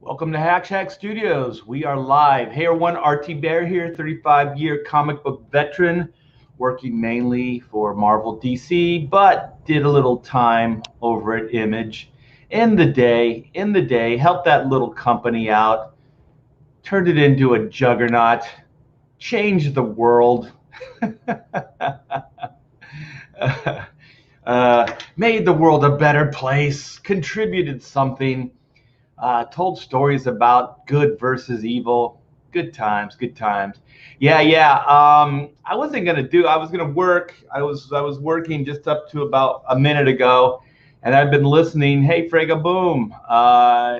Welcome to Hack Studios. We are live. Hey everyone, RT Bear here, 35-year comic book veteran, working mainly for Marvel DC, but did a little time over at Image in the day, helped that little company out, turned it into a juggernaut, changed the world, made the world a better place, contributed something. Told stories about good versus evil. Good times, good times. Yeah. I wasn't gonna do. I was gonna work. I was working just up to about a minute ago, and I've been listening. Hey, Fraga, boom.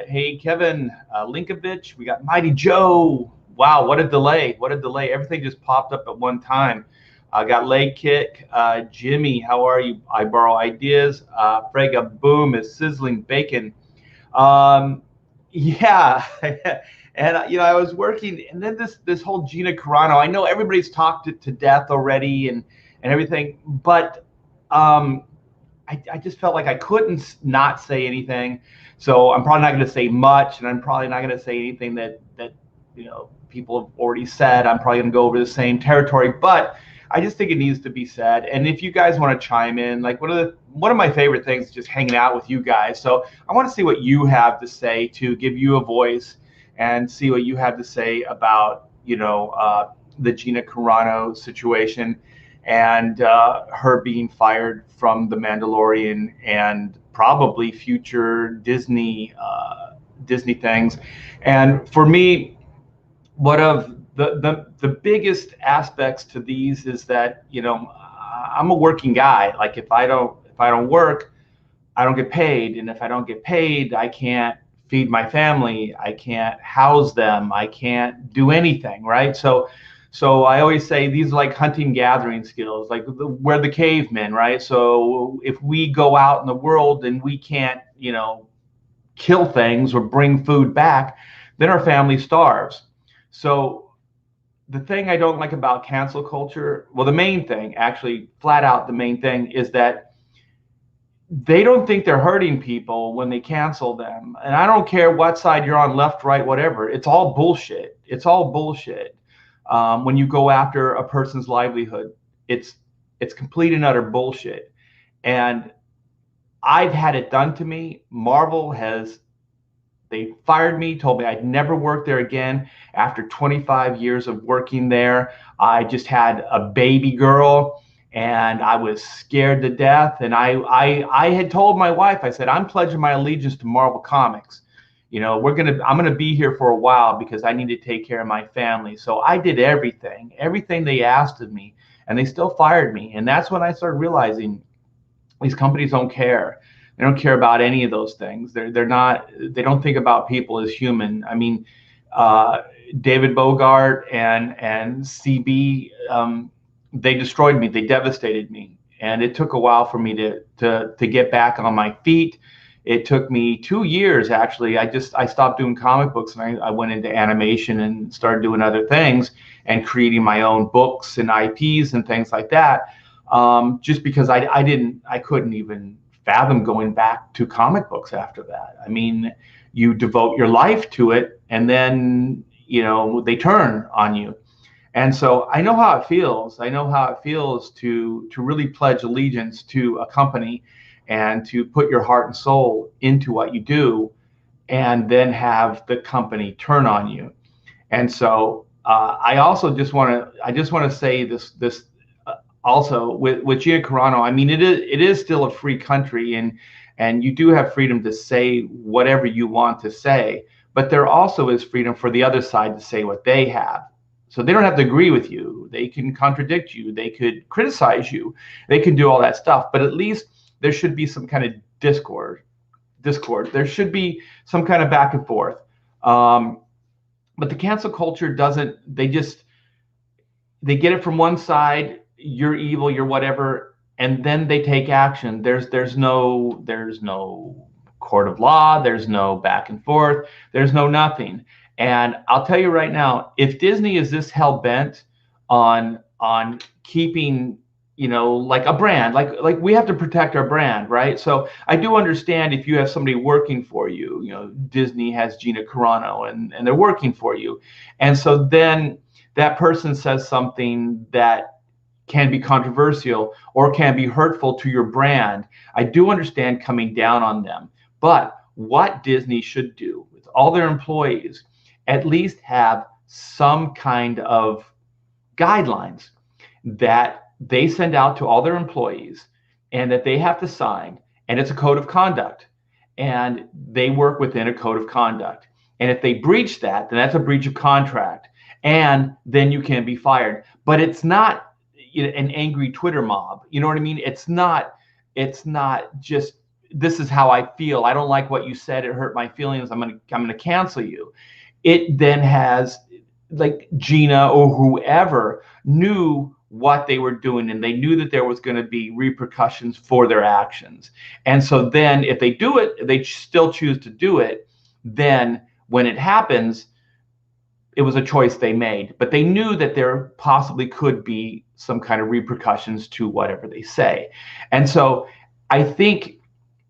Hey, Kevin Linkovich. We got Mighty Joe. Wow, what a delay! What a delay! Everything just popped up at one time. I got Leg Kick. Jimmy, how are you? I borrow ideas. Fraga, boom is sizzling bacon. Um, yeah, and I was working, and then this whole Gina Carano. I know everybody's talked it to death already, and everything, but um, I just felt like I couldn't not say anything. So I'm probably not going to say much, and I'm probably not going to say anything that people have already said. I'm probably going to go over the same territory, but I just think it needs to be said. And if you guys want to chime in, like one of my favorite things is just hanging out with you guys. So I want to see what you have to say, to give you a voice and see what you have to say about the Gina Carano situation and her being fired from the Mandalorian and probably future Disney things. And for me, one of the biggest aspects to these is that I'm a working guy. Like if I don't work, I don't get paid, and if I don't get paid, I can't feed my family, I can't house them, I can't do anything, right? So I always say these are like hunting gathering skills, like we're the cavemen, right? So if we go out in the world and we can't kill things or bring food back, then our family starves. So the thing I don't like about cancel culture, well, the main thing, actually, flat out, the main thing is that they don't think they're hurting people when they cancel them. And I don't care what side you're on, left, right, whatever. It's all bullshit. It's all bullshit. When you go after a person's livelihood, it's complete and utter bullshit. And I've had it done to me. They fired me, told me I'd never work there again. After 25 years of working there, I just had a baby girl and I was scared to death. And I had told my wife, I said, I'm pledging my allegiance to Marvel Comics. I'm gonna be here for a while because I need to take care of my family. So I did everything they asked of me, and they still fired me. And that's when I started realizing these companies don't care. They don't care about any of those things. They don't think about people as human. I mean, David Bogart and CB, they destroyed me. They devastated me, and it took a while for me to get back on my feet. It took me 2 years, actually. I stopped doing comic books, and I went into animation and started doing other things and creating my own books and IPs and things like that. Just because I couldn't even fathom going back to comic books after that. I mean, you devote your life to it, and then they turn on you. And so I know how it feels. I know how it feels to really pledge allegiance to a company and to put your heart and soul into what you do, and then have the company turn on you. And so I just want to say this also with Gina Carano. I mean, it is still a free country, and you do have freedom to say whatever you want to say, but there also is freedom for the other side to say what they have. So they don't have to agree with you. They can contradict you. They could criticize you. They can do all that stuff, but at least there should be some kind of discord. There should be some kind of back and forth. But the cancel culture doesn't. They get it from one side. You're evil, you're whatever, and then they take action. There's no court of law, there's no back and forth, there's no nothing. And I'll tell you right now, if Disney is this hell bent on keeping like a brand, like we have to protect our brand, right? So I do understand if you have somebody working for you, Disney has Gina Carano and they're working for you. And so then that person says something that can be controversial or can be hurtful to your brand. I do understand coming down on them. But what Disney should do with all their employees, at least have some kind of guidelines that they send out to all their employees and that they have to sign. And it's a code of conduct. And they work within a code of conduct. And if they breach that, then that's a breach of contract. And then you can be fired. But it's not an angry Twitter mob. You know what I mean? It's not just, this is how I feel. I don't like what you said. It hurt my feelings. I'm gonna cancel you. It then has, like, Gina or whoever knew what they were doing, and they knew that there was going to be repercussions for their actions. And so then if they do it, they still choose to do it, then when it happens, it was a choice they made. But they knew that there possibly could be some kind of repercussions to whatever they say. And so I think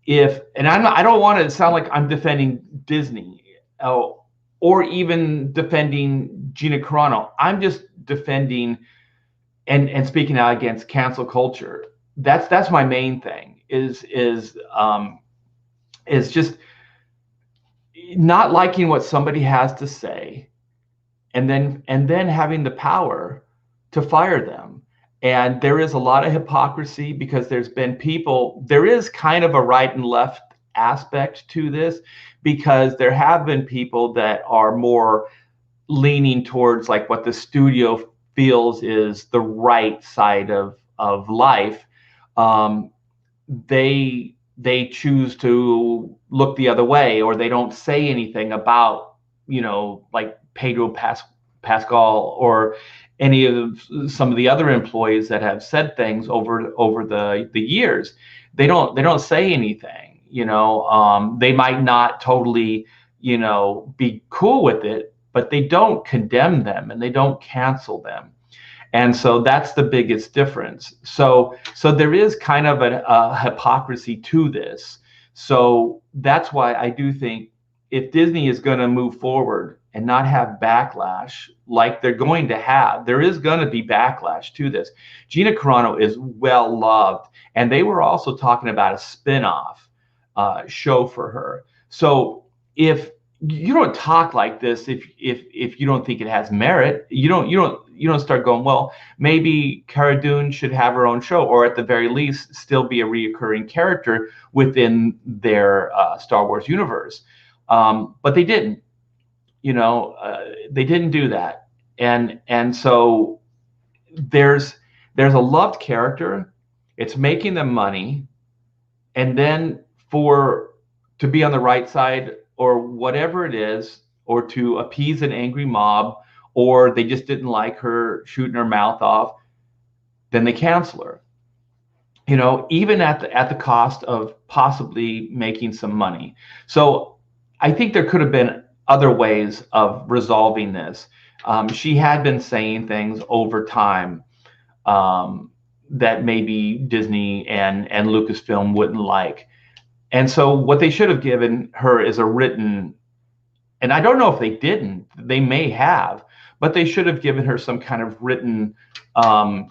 I don't want to sound like I'm defending Disney or even defending Gina Carano. I'm just defending and speaking out against cancel culture. That's my main thing, is just not liking what somebody has to say, and then having the power to fire them. And there is a lot of hypocrisy, because there is kind of a right and left aspect to this, because there have been people that are more leaning towards like what the studio feels is the right side of life. They choose to look the other way, or they don't say anything about, like Pedro Pascal or any of some of the other employees that have said things over the years. They don't say anything. They might not totally, be cool with it, but they don't condemn them and they don't cancel them. And so that's the biggest difference. So there is kind of a hypocrisy to this. So that's why I do think if Disney is going to move forward and not have backlash like they're going to have, there is going to be backlash to this. Gina Carano is well loved, and they were also talking about a spin-off show for her. So if you don't talk like this, if you don't think it has merit, you don't start going, well, maybe Cara Dune should have her own show, or at the very least still be a reoccurring character within their Star Wars universe. But they didn't. They didn't do that. And so there's a loved character. It's making them money, and then to be on the right side or whatever it is, or to appease an angry mob, or they just didn't like her shooting her mouth off, then they cancel her. Even at the cost of possibly making some money. So I think there could have been other ways of resolving this. She had been saying things over time that maybe Disney and Lucasfilm wouldn't like. And so what they should have given her is a written, and I don't know if they didn't, they may have, but they should have given her some kind of written, I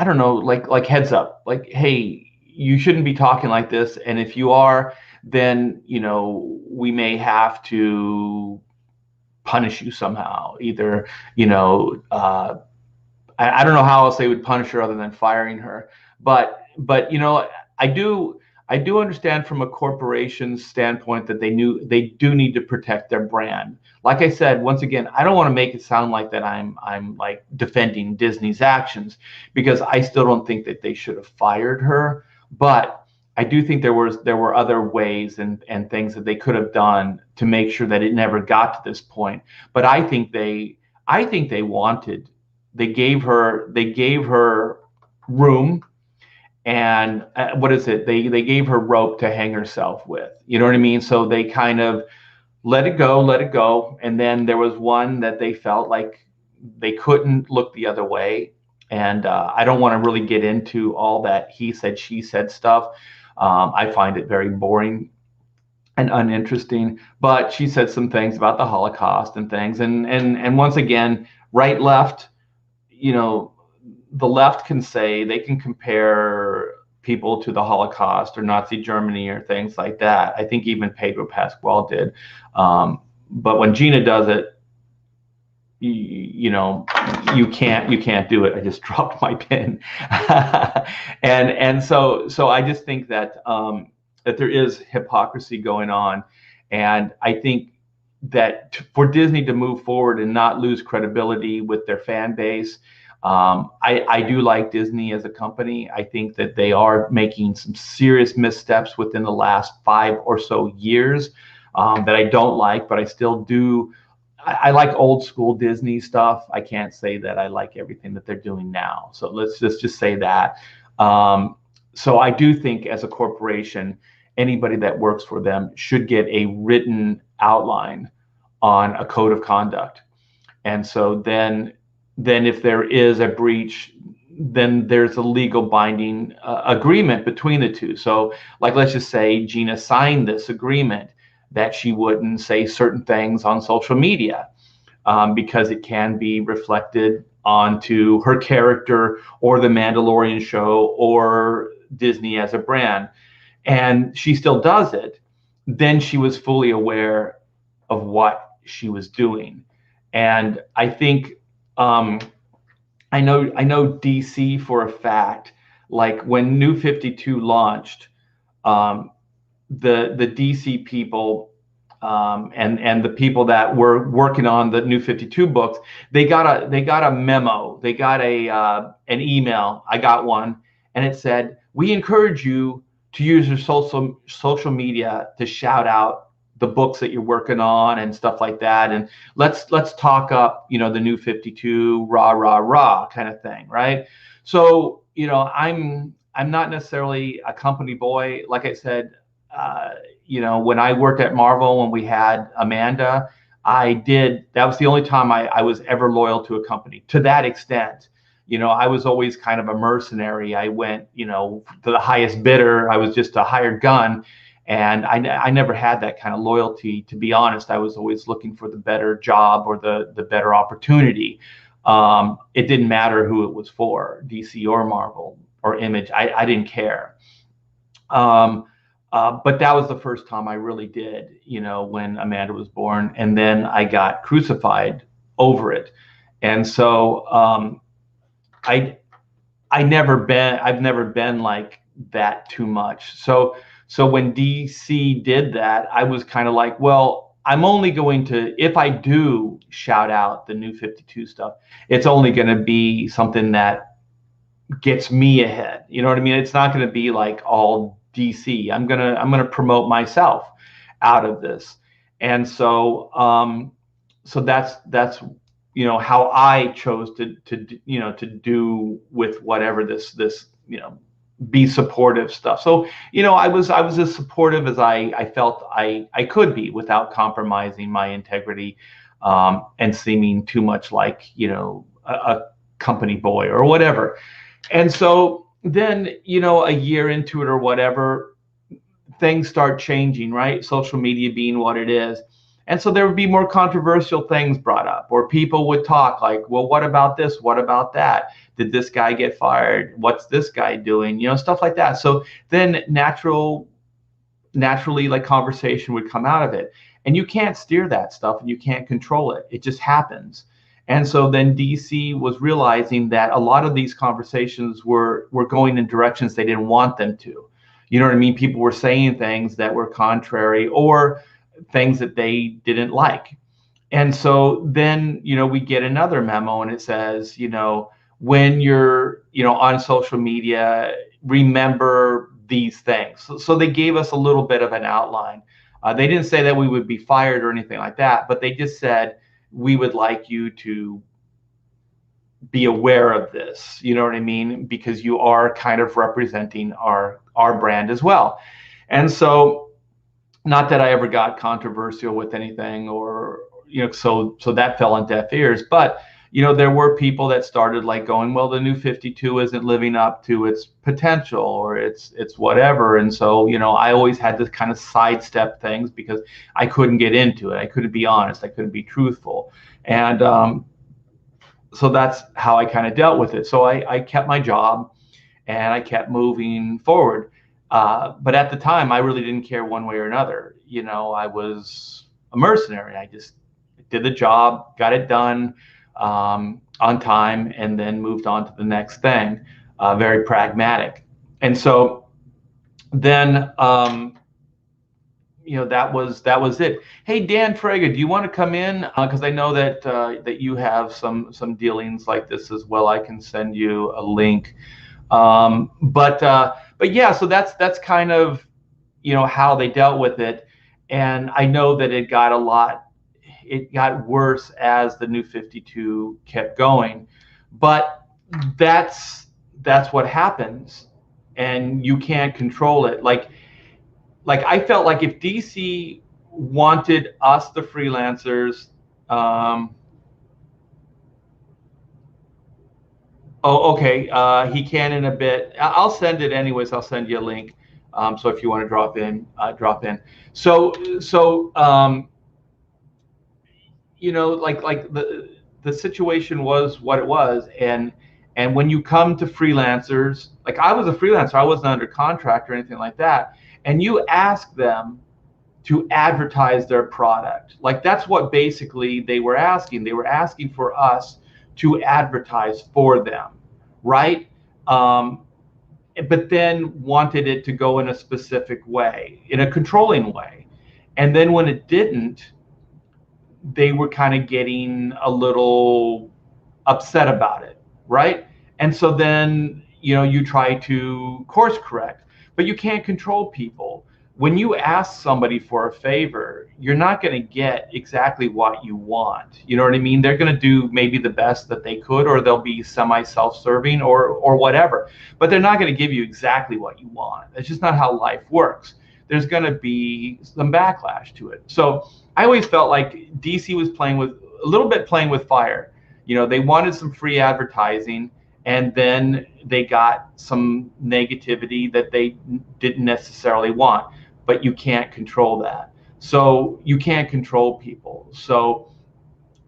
don't know, like heads up, like, hey, you shouldn't be talking like this. And if you are, then, we may have to punish you somehow. Either, I don't know how else they would punish her other than firing her. But I do understand from a corporation's standpoint that they do need to protect their brand. Like I said, once again, I don't want to make it sound like that I'm like defending Disney's actions, because I still don't think that they should have fired her. But I do think there were other ways and things that they could have done to make sure that it never got to this point. But I think they gave her room. And what is it? They gave her rope to hang herself with. You know what I mean? So they kind of let it go. And then there was one that they felt like they couldn't look the other way. And I don't want to really get into all that he said, she said stuff. I find it very boring and uninteresting. But she said some things about the Holocaust and things. And once again, right, left, the left can say, they can compare people to the Holocaust or Nazi Germany or things like that. I think even Pedro Pascal did. But when Gina does it, you can't do it. I just dropped my pen. and so I just think that that there is hypocrisy going on, and I think that for Disney to move forward and not lose credibility with their fan base, I do like Disney as a company. I think that they are making some serious missteps within the last 5 or so years that I don't like, but I still do. I like old school Disney stuff. I can't say that I like everything that they're doing now. So let's just say that. So I do think as a corporation, anybody that works for them should get a written outline on a code of conduct. And so then if there is a breach, then there's a legal binding agreement between the two. So like, let's just say Gina signed this agreement that she wouldn't say certain things on social media because it can be reflected onto her character or the Mandalorian show or Disney as a brand. And she still does it. Then she was fully aware of what she was doing. And I think I know DC for a fact, like when New 52 launched, the DC people and the people that were working on the New 52 books, they got a memo, they got an email. I got one, and it said, "We encourage you to use your social media to shout out the books that you're working on and stuff like that, and let's talk up, the New 52, rah rah rah kind of thing, right?" So I'm not necessarily a company boy. Like I said, when I worked at Marvel, when we had Amanda, that was the only time I was ever loyal to a company to that extent. I was always kind of a mercenary. I went, to the highest bidder. I was just a hired gun. And I never had that kind of loyalty, to be honest. I was always looking for the better job or the better opportunity. It didn't matter who it was for, DC or Marvel or Image. I didn't care. But that was the first time I really did, when Amanda was born. And then I got crucified over it. And so I've never been like that too much. So when DC did that, I was kind of like, well, I'm only going to, if I do shout out the New 52 stuff, it's only going to be something that gets me ahead. You know what I mean? It's not going to be like all DC. I'm gonna promote myself out of this. And so so that's how I chose to do with whatever this be supportive stuff. So I was as supportive as I felt I could be without compromising my integrity and seeming too much like a company boy or whatever. And so then a year into it or whatever, things start changing, right? Social media being what it is. And so there would be more controversial things brought up, or people would talk like, well, what about this? What about that? Did this guy get fired? What's this guy doing? Stuff like that. So then naturally, like, conversation would come out of it. And you can't steer that stuff and you can't control it. It just happens. And so then DC was realizing that a lot of these conversations were going in directions they didn't want them to. You know what I mean? People were saying things that were contrary or things that they didn't like. And so then, we get another memo and it says, when you're, on social media, remember these things. So they gave us a little bit of an outline. They didn't say that we would be fired or anything like that, but they just said, we would like you to be aware of this, you know what I mean? Because you are kind of representing our brand as well. And so, not that I ever got controversial with anything or, so that fell on deaf ears, but, there were people that started like going, well, the new 52 isn't living up to its potential, or it's whatever. And so, I always had to kind of sidestep things because I couldn't get into it. I couldn't be honest. I couldn't be truthful. And so that's how I kind of dealt with it. So I kept my job and I kept moving forward. But at the time, I really didn't care one way or another. I was a mercenary. I just did the job, got it done on time, and then moved on to the next thing. Very pragmatic. And so then, that was it. Hey, Dan Fraga, do you want to come in? Because I know that you have some dealings like this as well. I can send you a link. But yeah, so that's kind of how they dealt with it. And I know that it got worse as the new 52 kept going. But that's what happens, and you can't control it. Like I felt like if DC wanted us, the freelancers, oh, okay. He can in a bit. I'll send it anyways. I'll send you a link. So if you want to drop in, drop in. So like the situation was what it was, and when you come to freelancers, like I was a freelancer, I wasn't under contract or anything like that, and you ask them to advertise their product. Like that's what basically they were asking. They were asking for us to advertise for them, right? But then wanted it to go in a specific way, in a controlling way. And then when it didn't, they were kind of getting a little upset about it, right? And so then, you try to course correct, but you can't control people. When you ask somebody for a favor, you're not going to get exactly what you want. You know what I mean? They're going to do maybe the best that they could, or they'll be semi-self-serving or whatever, but they're not going to give you exactly what you want. It's just not how life works. There's going to be some backlash to it. So I always felt like DC was playing with fire. They wanted some free advertising, and then they got some negativity that they didn't necessarily want. But you can't control that. So you can't control people. So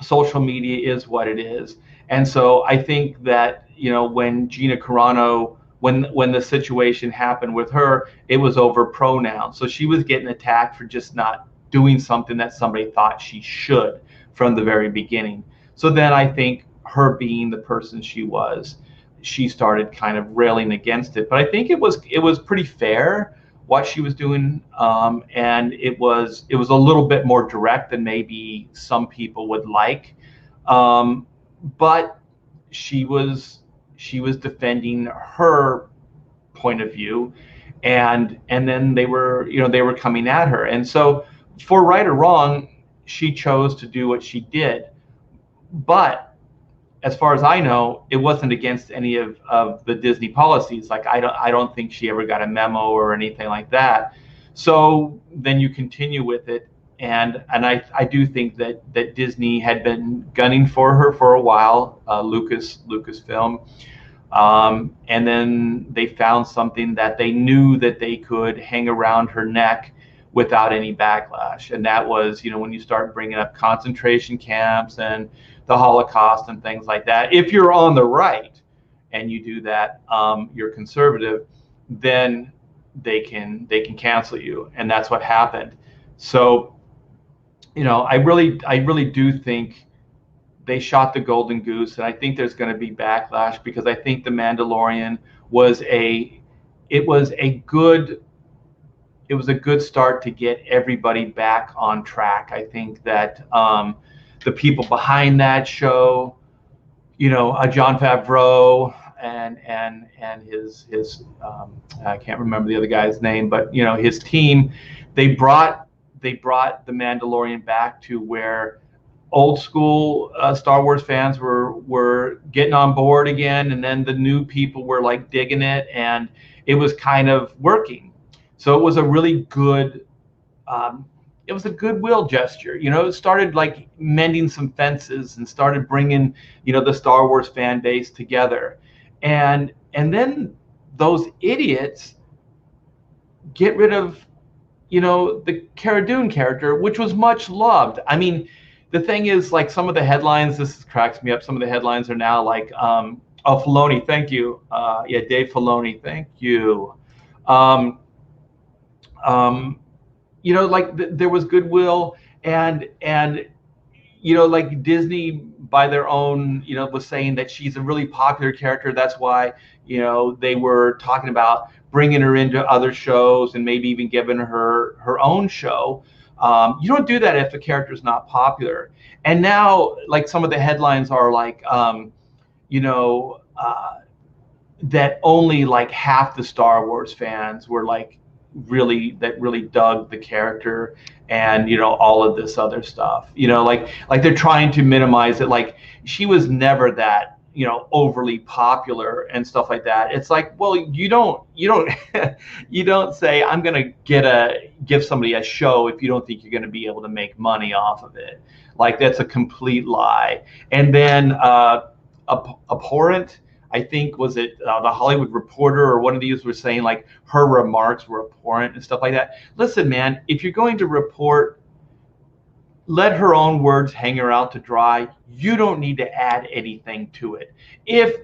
social media is what it is. And so I think that, when Gina Carano, when the situation happened with her, it was over pronouns. So she was getting attacked for just not doing something that somebody thought she should from the very beginning. So then I think her being the person she was, she started kind of railing against it. But I think it was pretty fair what she was doing, and it was a little bit more direct than maybe some people would like, but she was defending her point of view, and then they were coming at her. And so for right or wrong, she chose to do what she did. But as far as I know, it wasn't against any of the Disney policies. Like I don't think she ever got a memo or anything like that. So then you continue with it, and I do think that Disney had been gunning for her for a while, Lucasfilm, and then they found something that they knew that they could hang around her neck without any backlash, and that was when you start bringing up concentration camps and the Holocaust and things like that. If you're on the right and you do that, you're conservative, then they can cancel you, and that's what happened. So, I really do think they shot the golden goose, and I think there's going to be backlash because I think the Mandalorian was a good start to get everybody back on track. I think that the people behind that show, Jon Favreau and his I can't remember the other guy's name, but his team, they brought the Mandalorian back to where old school Star Wars fans were getting on board again, and then the new people were like digging it, and it was kind of working. So it was a really good it was a goodwill gesture. You know, it started like mending some fences and started bringing, you know, the Star Wars fan base together. And then those idiots get rid of, you know, the Cara Dune character, which was much loved. I mean, the thing is, like, some of the headlines, this cracks me up. Some of the headlines are now like, oh, Filoni, thank you. Yeah, Dave Filoni, thank you. Um, um, you know, like there was goodwill, and you know, like Disney by their own, you know, was saying that she's a really popular character. That's why, you know, they were talking about bringing her into other shows and maybe even giving her own show. You don't do that if a character is not popular. And now, like, some of the headlines are like, you know, that only like half the Star Wars fans were like really dug the character, and you know, all of this other stuff, you know, like they're trying to minimize it, like she was never that, you know, overly popular and stuff like that. It's like, well, you don't you don't say I'm going to give somebody a show if you don't think you're going to be able to make money off of it. Like, that's a complete lie. And then abhorrent, I think, was it the Hollywood Reporter or one of these were saying like her remarks were abhorrent and stuff like that. Listen, man, if you're going to report, let her own words hang her out to dry. You don't need to add anything to it. If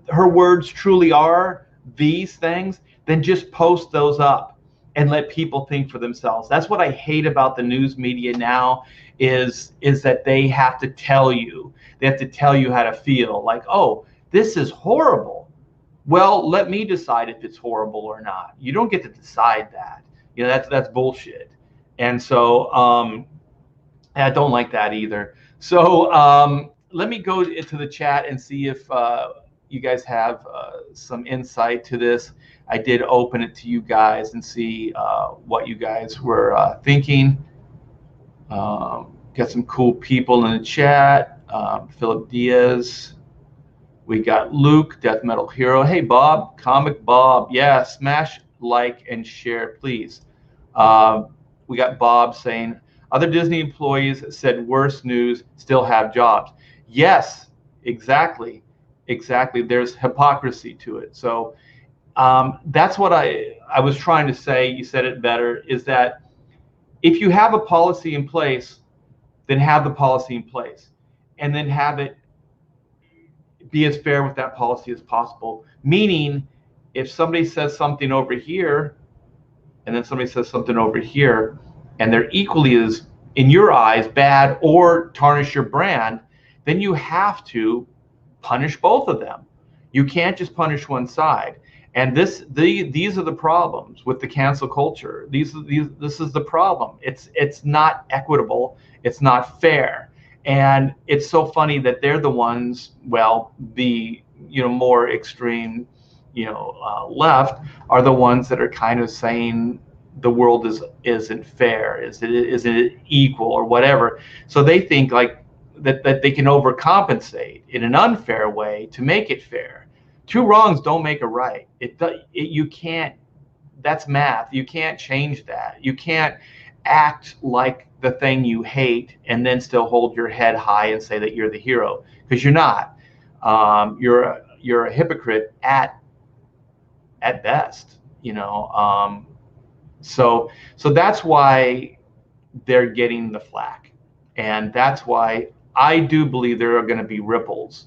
her words truly are these things, then just post those up and let people think for themselves. That's what I hate about the news media now, is that they have to tell you. They have to tell you how to feel. Like, oh, this is horrible. Well, let me decide if it's horrible or not. You don't get to decide that. You know, that's bullshit. And so I don't like that either. So let me go into the chat and see if you guys have some insight to this. I did open it to you guys and see what you guys were thinking. Got some cool people in the chat. Philip Diaz. We got Luke, Death Metal Hero. Hey, Bob, Comic Bob. Yeah, smash like and share, please. We got Bob saying, other Disney employees said worse news, still have jobs. Yes, exactly. Exactly. There's hypocrisy to it. So that's what I was trying to say. You said it better, is that if you have a policy in place, then have the policy in place, and then have it be as fair with that policy as possible. Meaning, if somebody says something over here, and then somebody says something over here, and they're equally as, in your eyes, bad or tarnish your brand, then you have to punish both of them. You can't just punish one side. And these are the problems with the cancel culture. This is the problem. It's not equitable. It's not fair. And it's so funny that they're the ones, well, the, you know, more extreme, you know, left are the ones that are kind of saying the world isn't fair, isn't it equal or whatever. So they think like that they can overcompensate in an unfair way to make it fair. Two wrongs don't make a right. You can't. That's math. You can't change that. You can't act like the thing you hate and then still hold your head high and say that you're the hero, because you're not. You're a hypocrite at best. You know. So that's why they're getting the flack, and that's why I do believe there are going to be ripples,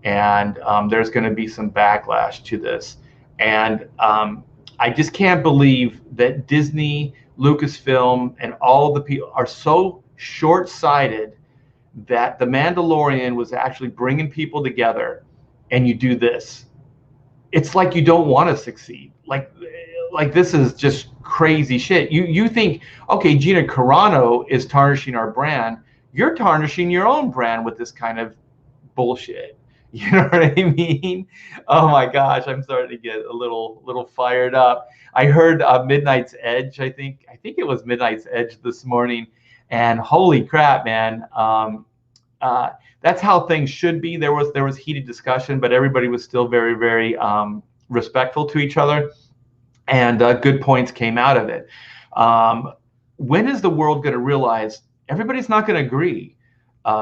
and there's going to be some backlash to this. And I just can't believe that Disney, Lucasfilm, and all the people are so short-sighted that The Mandalorian was actually bringing people together, and you do this. It's like you don't want to succeed. Like this is just crazy shit. You think, okay, Gina Carano is tarnishing our brand. You're tarnishing your own brand with this kind of bullshit. You know what I mean? Oh my gosh, I'm starting to get a little fired up. I heard Midnight's Edge. I think it was Midnight's Edge this morning, and holy crap, man! That's how things should be. There was heated discussion, but everybody was still very, very respectful to each other, and good points came out of it. when is the world going to realize everybody's not going to agree?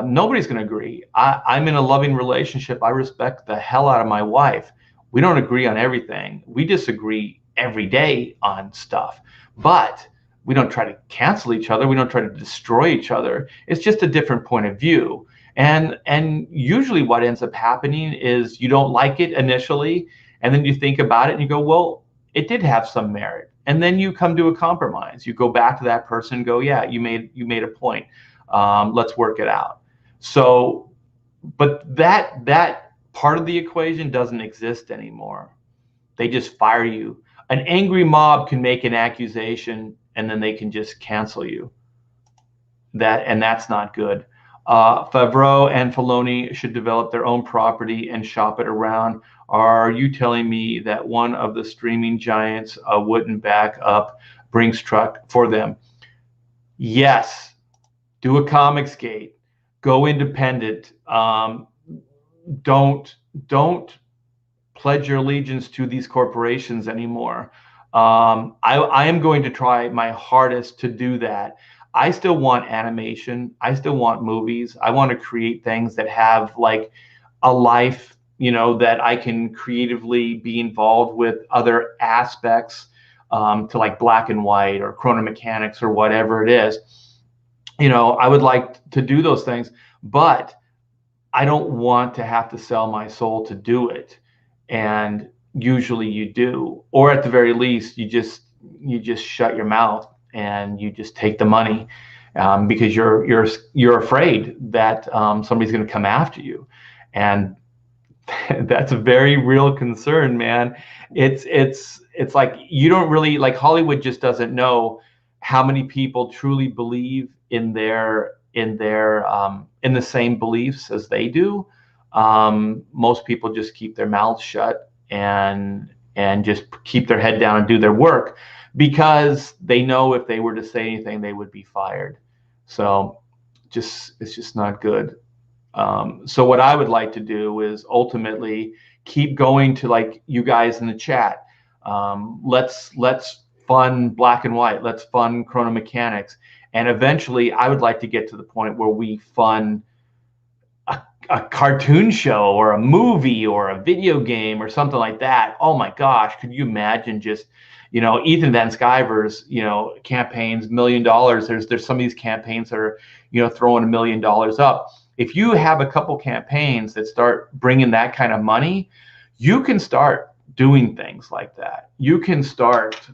Nobody's going to agree. I'm in a loving relationship. I respect the hell out of my wife. We don't agree on everything. We disagree every day on stuff, but we don't try to cancel each other. We don't try to destroy each other. It's just a different point of view. And usually what ends up happening is you don't like it initially, and then you think about it and you go, well, it did have some merit. And then you come to a compromise. You go back to that person and go, yeah, you made a point. Let's work it out. So, but that part of the equation doesn't exist anymore. They just fire you. An angry mob can make an accusation and then they can just cancel you. That's not good. Favreau and Filoni should develop their own property and shop it around. Are you telling me that one of the streaming giants wouldn't back up Brink's truck for them? Yes. Do a Comicsgate. Go independent. Don't pledge your allegiance to these corporations anymore. I am going to try my hardest to do that. I still want animation. I still want movies. I want to create things that have like a life, that I can creatively be involved with other aspects, to like black and white or chrono mechanics or whatever it is. I would like to do those things, but I don't want to have to sell my soul to do it. And usually you do, or at the very least, you just shut your mouth and you just take the money, because you're afraid that somebody's going to come after you, and that's a very real concern, man. It's like you don't really, like, Hollywood just doesn't know how many people truly believe in the same beliefs as they do. Most people just keep their mouths shut and just keep their head down and do their work, because they know if they were to say anything, they would be fired. So it's just not good. So what I would like to do is ultimately keep going to, like, you guys in the chat. Let's fund black and white. Let's fund chrono mechanics. And eventually I would like to get to the point where we fund a cartoon show or a movie or a video game or something like that. Oh my gosh, could you imagine just, Ethan Van Sciver's, campaigns, $1 million. There's some of these campaigns that are, throwing $1 million up. If you have a couple campaigns that start bringing that kind of money, you can start doing things like that. You can start,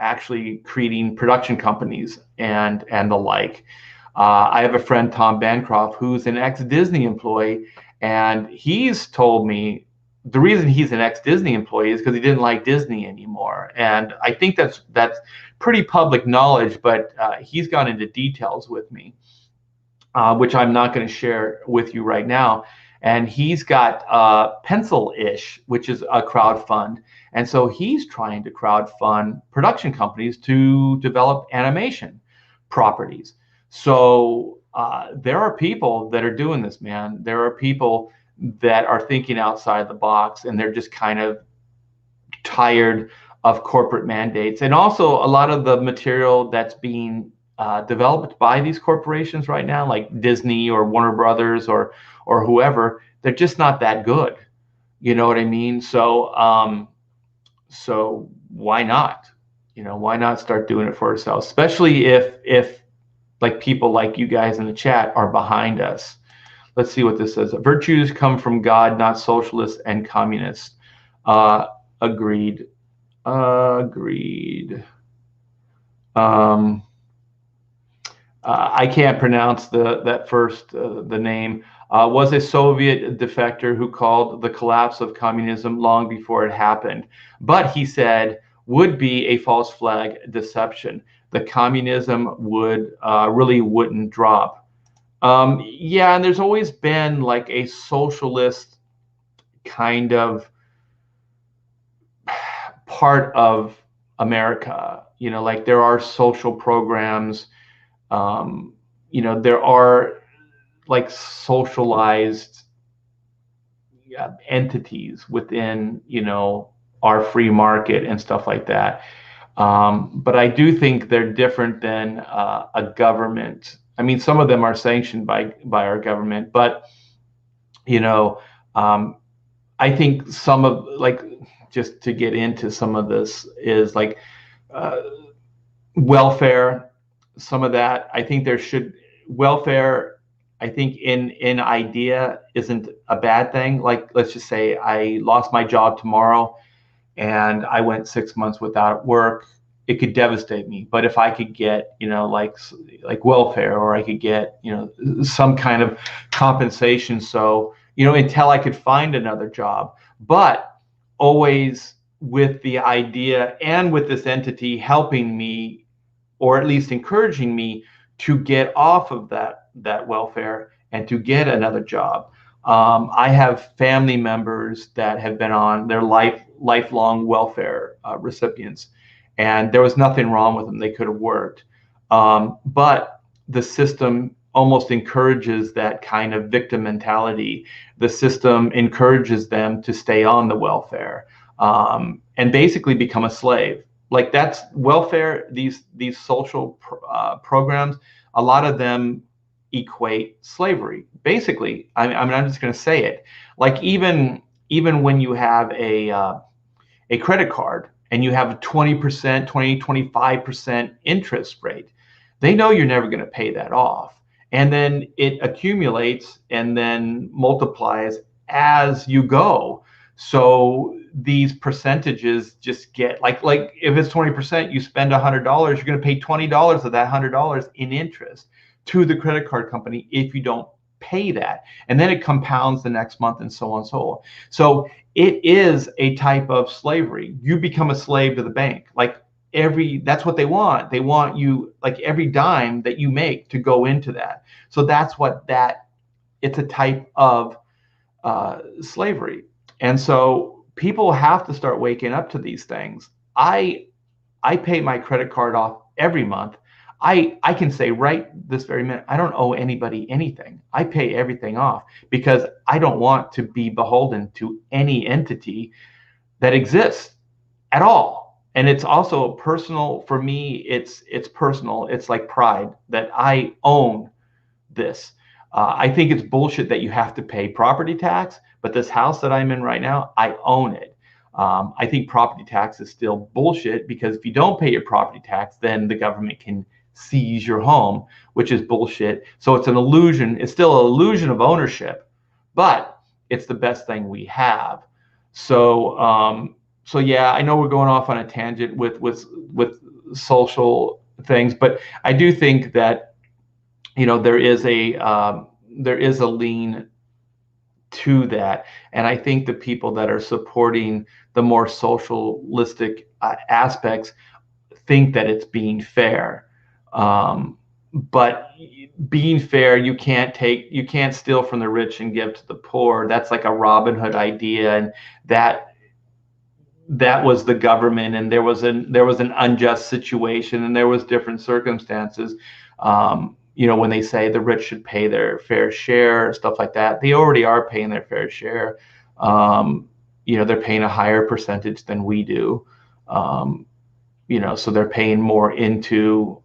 actually creating production companies and the like. I have a friend, Tom Bancroft, who's an ex-Disney employee, and he's told me the reason he's an ex-Disney employee is because he didn't like Disney anymore. And I think that's pretty public knowledge, but he's gone into details with me, which I'm not going to share with you right now. And he's got Pencil-ish, which is a crowd fund. And so he's trying to crowd fund production companies to develop animation properties. So there are people that are doing this, man. There are people that are thinking outside the box, and they're just kind of tired of corporate mandates. And also a lot of the material that's being developed by these corporations right now, like Disney or Warner Brothers or whoever, they're just not that good. You know what I mean? So so why not? Why not start doing it for ourselves? Especially if like people like you guys in the chat are behind us. Let's see what this says. Virtues come from God, not socialists and communists. Agreed. Agreed. I can't pronounce the name. Was a Soviet defector who called the collapse of communism long before it happened. But he said, would be a false flag deception. The communism really wouldn't drop. Yeah, and there's always been like a socialist kind of part of America. Like there are social programs. There are like socialized entities within, our free market and stuff like that. But I do think they're different than a government. I mean, some of them are sanctioned by our government, but you know, um, I think some of, like, just to get into some of this is like uh, welfare. Some of that, I think there should welfare. I think in idea isn't a bad thing. Like, let's just say I lost my job tomorrow and I went 6 months without work, it could devastate me. But if I could get, like welfare, or I could get, some kind of compensation, so, until I could find another job, but always with the idea and with this entity helping me, or at least encouraging me to get off of that welfare and to get another job. I have family members that have been on their lifelong welfare recipients, and there was nothing wrong with them. They could have worked, but the system almost encourages that kind of victim mentality. The system encourages them to stay on the welfare, and basically become a slave. Like, that's welfare. These social programs, a lot of them equate slavery. Basically, I mean, I'm just going to say it. Like, even when you have a credit card and you have a 20%, 25% interest rate, they know you're never going to pay that off. And then it accumulates and then multiplies as you go. So these percentages just get like if it's 20%, you spend $100, you're going to pay $20 of that $100 in interest to the credit card company if you don't pay that. And then it compounds the next month, and so on and so on. So it is a type of slavery. You become a slave to the bank. Like, that's what they want. They want you, like, every dime that you make to go into that. So that's what it's a type of slavery. And so people have to start waking up to these things. I pay my credit card off every month. I can say right this very minute, I don't owe anybody anything. I pay everything off because I don't want to be beholden to any entity that exists at all. And it's also personal for me. It's personal. It's like pride that I own this. I think it's bullshit that you have to pay property tax, but this house that I'm in right now, I own it. I think property tax is still bullshit, because if you don't pay your property tax, then the government can seize your home, which is bullshit. So it's an illusion. It's still an illusion of ownership, but it's the best thing we have. So yeah, I know we're going off on a tangent with social things, but I do think that there is a lean to that, and I think the people that are supporting the more socialistic aspects think that it's being fair. But being fair, you can't steal from the rich and give to the poor. That's like a Robin Hood idea, and that was the government, and there was an unjust situation, and there was different circumstances. When they say the rich should pay their fair share, stuff like that, they already are paying their fair share. They're paying a higher percentage than we do. So they're paying more into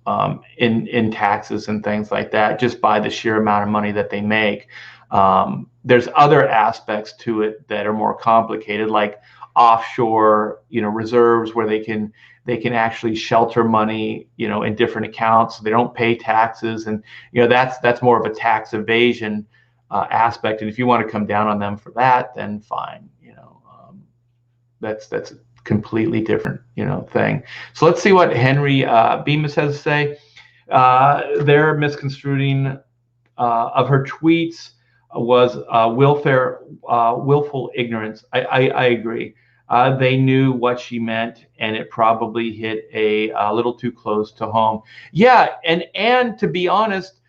in taxes and things like that, just by the sheer amount of money that they make. There's other aspects to it that are more complicated, like offshore, reserves, where they can actually shelter money, in different accounts, so they don't pay taxes, and that's more of a tax evasion aspect. And if you want to come down on them for that, then fine. That's a completely different thing. So let's see what Henry Bemis has to say. Their misconstruing of her tweets was willful ignorance. I agree. They knew what she meant, and it probably hit a little too close to home. Yeah, and to be honest,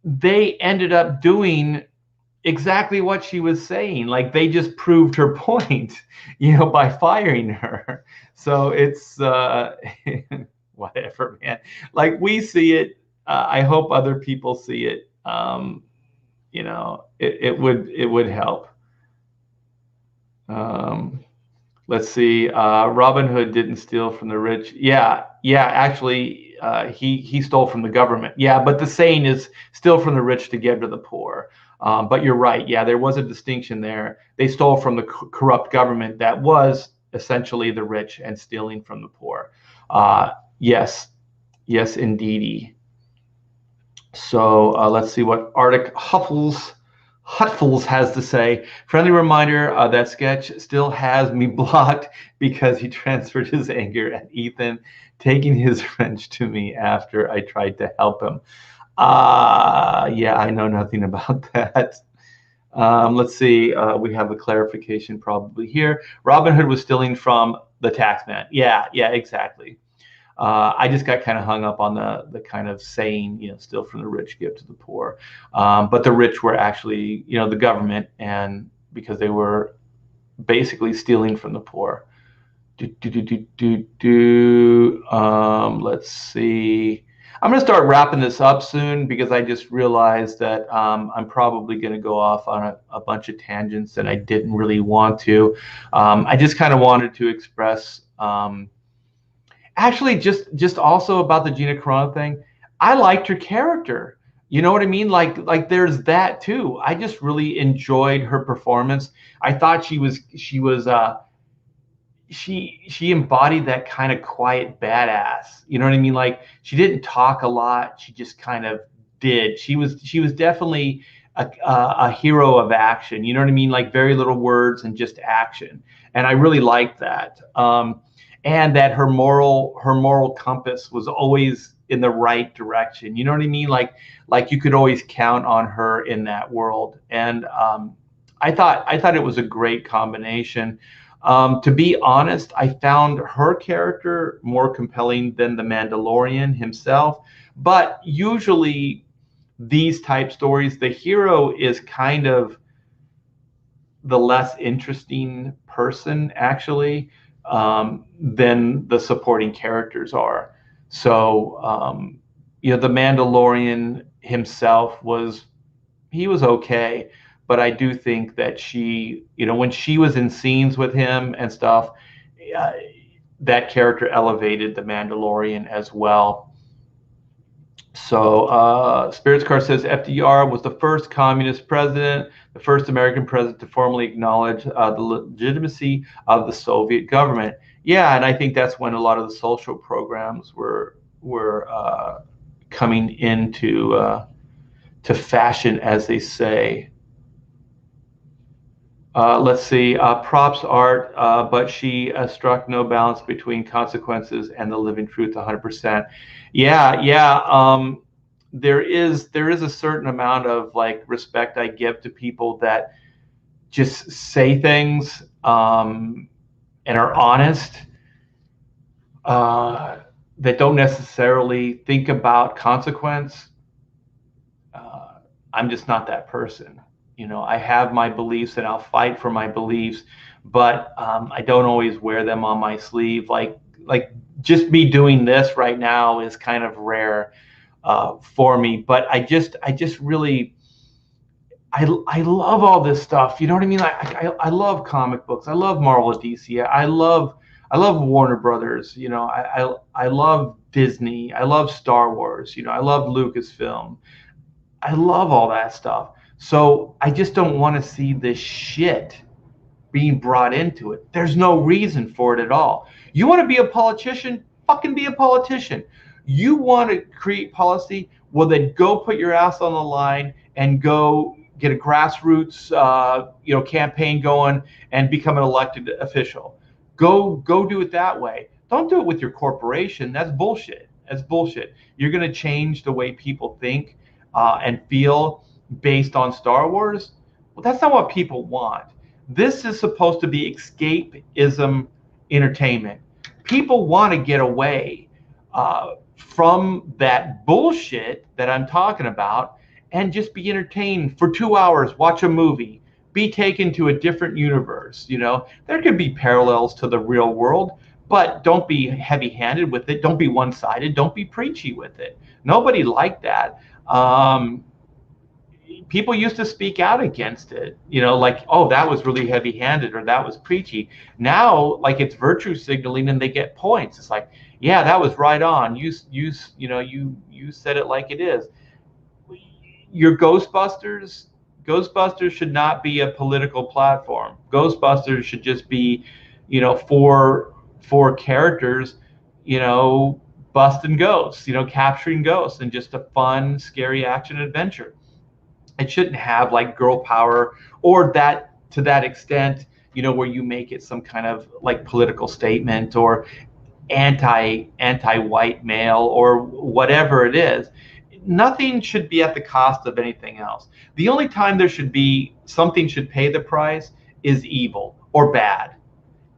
they ended up doing exactly what she was saying. Like, they just proved her point, by firing her. So it's whatever, man. Like, we see it. I hope other people see it. It would help. Let's see. Robin Hood didn't steal from the rich. Yeah, yeah. Actually, he stole from the government. Yeah, but the saying is steal from the rich to give to the poor. But you're right. Yeah, there was a distinction there. They stole from the corrupt government that was essentially the rich and stealing from the poor. Yes, yes, indeedy. So let's see what Arctic Hutfuls has to say. Friendly reminder, that sketch still has me blocked because he transferred his anger at Ethan taking his wrench to me after I tried to help him. Yeah, I know nothing about that. Let's see. We have a clarification probably here. Robin Hood was stealing from the taxman. Yeah, yeah, exactly. I just got kind of hung up on the kind of saying, steal from the rich, give to the poor. But the rich were actually, the government, and because they were basically stealing from the poor. Let's see. I'm going to start wrapping this up soon because I just realized that I'm probably going to go off on a bunch of tangents and I didn't really want to. I just kind of wanted to express, actually, just also about the Gina Carano thing. I liked her character. You know what I mean? Like there's that too. I just really enjoyed her performance. I thought she embodied that kind of quiet badass. You know what I mean? Like she didn't talk a lot. She just kind of did. She was definitely a hero of action. You know what I mean? Like very little words and just action. And I really liked that. And that her moral compass was always in the right direction. You know what I mean? Like you could always count on her in that world. And I thought it was a great combination. To be honest, I found her character more compelling than the Mandalorian himself. But usually these type stories, the hero is kind of the less interesting person, actually, than the supporting characters are. So, the Mandalorian himself was okay. But I do think that she, when she was in scenes with him and stuff, that character elevated the Mandalorian as well. So Spirits Car says FDR was the first communist president, the first American president to formally acknowledge the legitimacy of the Soviet government. Yeah, and I think that's when a lot of the social programs were coming into to fashion, as they say. Let's see, props art, but she struck no balance between consequences and the living truth 100%. Yeah. There is a certain amount of like respect I give to people that just say things and are honest, that don't necessarily think about consequence. I'm just not that person. I have my beliefs and I'll fight for my beliefs, but I don't always wear them on my sleeve. Like just me doing this right now is kind of rare for me. But I just really, I love all this stuff. You know what I mean? I love comic books. I love Marvel and DC. I love Warner Brothers. I love Disney. I love Star Wars. I love Lucasfilm. I love all that stuff. So I just don't want to see this shit being brought into it. There's no reason for it at all. You want to be a politician? Fucking be a politician. You want to create policy? Well, then go put your ass on the line and go get a grassroots, campaign going and become an elected official. Go do it that way. Don't do it with your corporation. That's bullshit. You're going to change the way people think and feel based on Star Wars. Well, that's not what people want. This is supposed to be escapism entertainment. People want to get away from that bullshit that I'm talking about and just be entertained for 2 hours, watch a movie, be taken to a different universe. There could be parallels to the real world, but don't be heavy-handed with it. Don't be one-sided. Don't be preachy with it. Nobody liked that. people used to speak out against it, you know, like, oh, that was really heavy-handed or that was preachy. Now, like, it's virtue signaling and they get points. It's like, yeah, that was right on. You said it like it is. Your Ghostbusters should not be a political platform. Ghostbusters should just be, you know, for characters, you know, busting ghosts, you know, capturing ghosts, and just a fun, scary action adventure. It shouldn't have like girl power or that to that extent, you know, where you make it some kind of like political statement or anti-white male or whatever it is. Nothing should be at the cost of anything else. The only time there should be something should pay the price is evil or bad.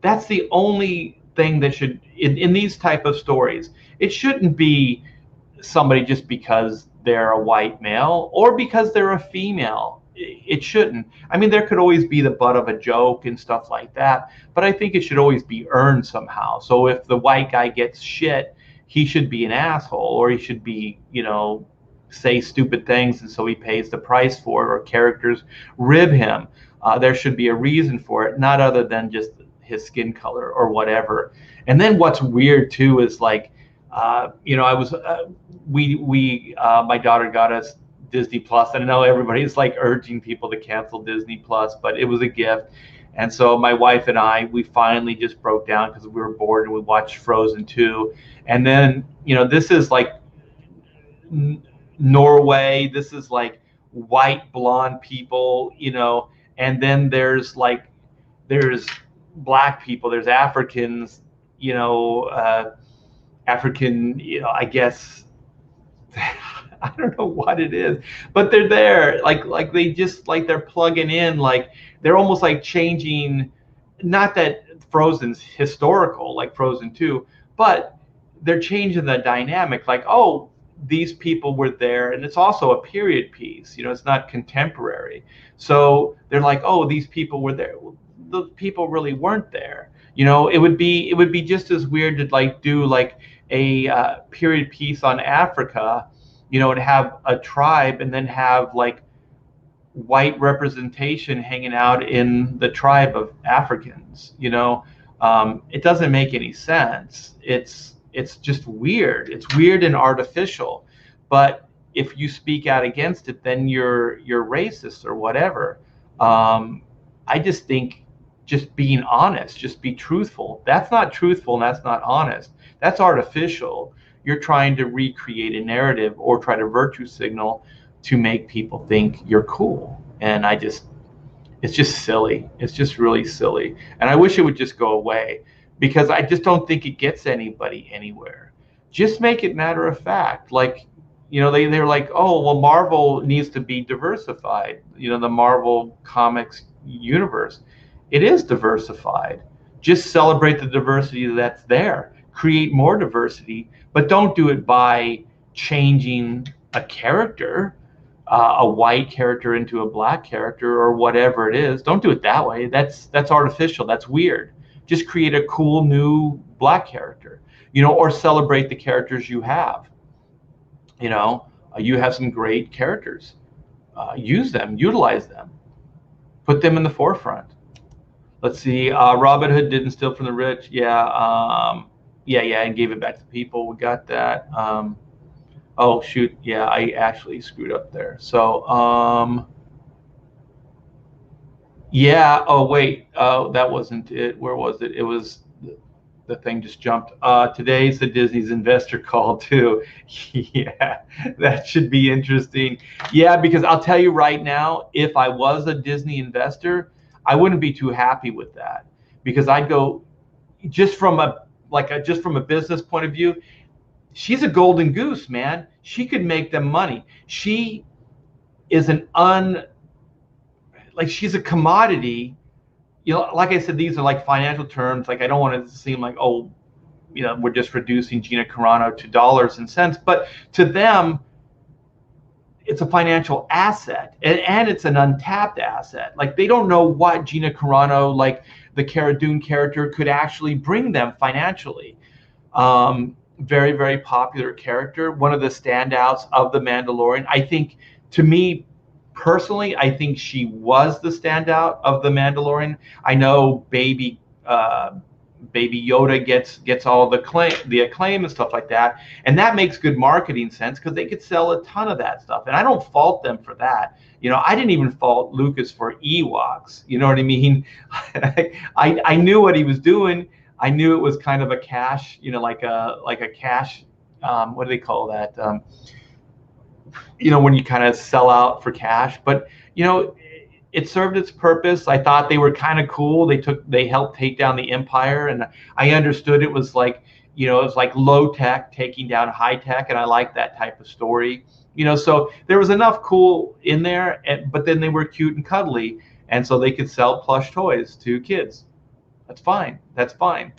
That's the only thing that should in these type of stories. It shouldn't be somebody just because they're a white male or because they're a female. It shouldn't. I mean, there could always be the butt of a joke and stuff like that, but I think it should always be earned somehow. So if the white guy gets shit, he should be an asshole, or he should be, you know, say stupid things, and so he pays the price for it, or characters rib him. There should be a reason for it, not other than just his skin color or whatever. And then what's weird too is like, you know, I was my daughter got us Disney Plus. And I know everybody's like urging people to cancel Disney Plus, but it was a gift. And so my wife and I, we finally just broke down because we were bored, and we watched Frozen 2. And then, you know, this is like Norway. This is like white blonde people, you know, and then there's black people, there's Africans, you know, African, you know, I guess, I don't know what it is, but they're there, like they just like they're plugging in, like they're almost like changing. Not that Frozen's historical like Frozen 2, but they're changing the dynamic. Like, oh, these people were there, and it's also a period piece. You know, it's not contemporary. So they're like, oh, these people were there. The people really weren't there. You know, it would be just as weird to like do like a period piece on Africa, you know, and have a tribe and then have like white representation hanging out in the tribe of Africans. You know, it doesn't make any sense. It's just weird. It's weird and artificial. But if you speak out against it, then you're racist or whatever. I just think just being honest, just be truthful. That's not truthful, and that's not honest. That's artificial. You're trying to recreate a narrative or try to virtue signal to make people think you're cool. And it's just silly. It's just really silly. And I wish it would just go away, because I just don't think it gets anybody anywhere. Just make it matter of fact. Like, you know, they're like, oh, well, Marvel needs to be diversified. You know, the Marvel Comics universe. It is diversified. Just celebrate the diversity that's there. Create more diversity, but don't do it by changing a character, a white character into a black character or whatever it is. Don't do it that way. That's artificial. That's weird. Just create a cool new black character, you know, or celebrate the characters you have. You know, you have some great characters. Use them, utilize them, put them in the forefront. Let's see. Robin Hood didn't steal from the rich. Yeah. Yeah, and gave it back to people. We got that. Oh shoot. Yeah, I actually screwed up there. So yeah. Oh wait. Oh, that wasn't it. Where was it? It was the thing just jumped. Today's the Disney's investor call too. Yeah, that should be interesting. Yeah, because I'll tell you right now, if I was a Disney investor, I wouldn't be too happy with that, because I'd go just from a business point of view. She's a golden goose, man. She could make them money. She is she's a commodity. You know, like I said, these are like financial terms. Like, I don't want it to seem like, oh, you know, we're just reducing Gina Carano to dollars and cents. But to them, it's a financial asset, and it's an untapped asset. Like, they don't know what Gina Carano, like the Cara Dune character, could actually bring them financially. Very, very popular character. One of the standouts of the Mandalorian. I think, to me Personally, I think she was the standout of the Mandalorian. I know Baby Yoda gets all the acclaim and stuff like that, and that makes good marketing sense because they could sell a ton of that stuff, and I don't fault them for that. I didn't even fault Lucas for Ewoks. You know what I mean? I knew what he was doing. I knew it was kind of a cash, like a cash. What do they call that? When you kind of sell out for cash, but it served its purpose. I thought they were kind of cool. They helped take down the Empire, and I understood it was like, it was like low tech taking down high tech, and I like that type of story. So there was enough cool in there, but then they were cute and cuddly, and so they could sell plush toys to kids. That's fine. That's fine.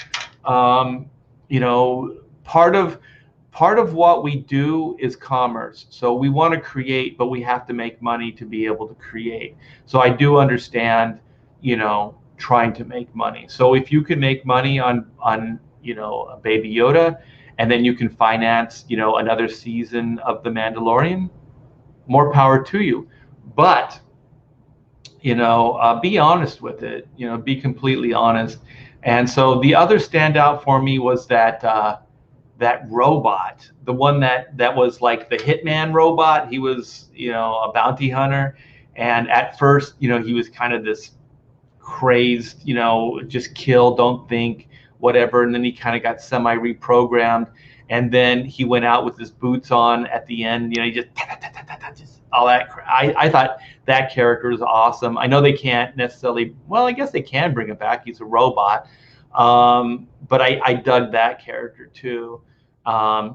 Part of what we do is commerce. So we want to create, but we have to make money to be able to create. So I do understand, trying to make money. So if you can make money on a Baby Yoda, and then you can finance, another season of The Mandalorian, more power to you. But, be honest with it, be completely honest. And so the other standout for me was that robot, the one that was like the hitman robot. He was, a bounty hunter. And at first, he was kind of this crazed, just kill, don't think, whatever. And then he kind of got semi-reprogrammed. And then he went out with his boots on at the end, he just all that. I thought that character was awesome. I know they can't necessarily, well, I guess they can bring him back. He's a robot. But I dug that character too. The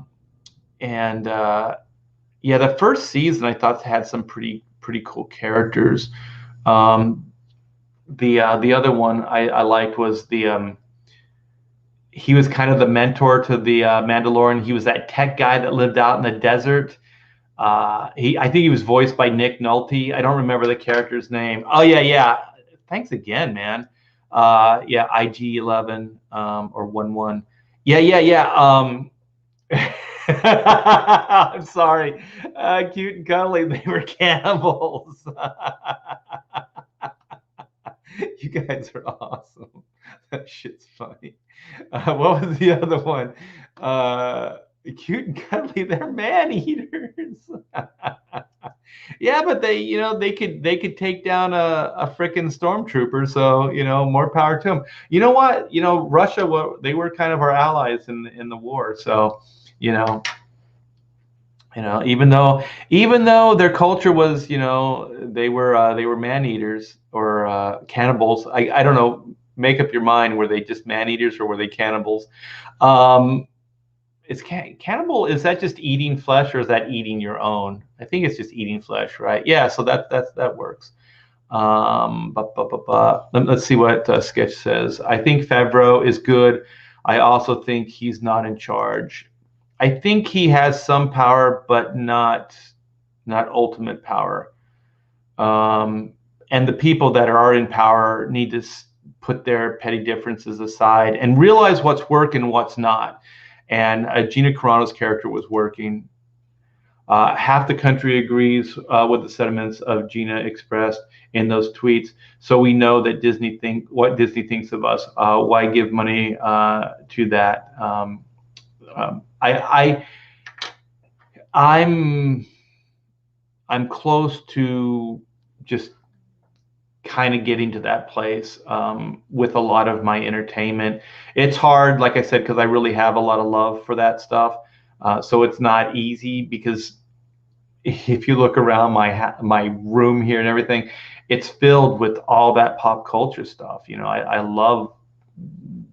first season I thought had some pretty cool characters. The other one I liked was he was kind of the mentor to the Mandalorian. He was that tech guy that lived out in the desert. I think he was voiced by Nick Nolte. I don't remember the character's name. Oh yeah. Thanks again, man. IG-11 or 11. Yeah. I'm sorry. Cute and cuddly. They were cannibals. You guys are awesome. That shit's funny. What was the other one? Cute and cuddly. They're man eaters. Yeah, but they could take down a frickin' stormtrooper. So more power to them. You know what? Russia. They were kind of our allies in the war. So even though their culture was, they were man eaters or cannibals. I don't know. Make up your mind. Were they just man eaters or were they cannibals? Is cannibal, is that just eating flesh or is that eating your own? I think it's just eating flesh, right? Yeah, so that works. Let's see what Sketch says. I think Favreau is good. I also think he's not in charge. I think he has some power, but not ultimate power. And the people that are in power need to put their petty differences aside and realize what's working and what's not. And Gina Carano's character was working. Half the country agrees with the sentiments of Gina expressed in those tweets. So we know that what Disney thinks of us. Why give money to that? I'm close to just kind of getting to that place with a lot of my entertainment. It's hard, like I said, because I really have a lot of love for that stuff. So it's not easy because if you look around my room here and everything, it's filled with all that pop culture stuff. I love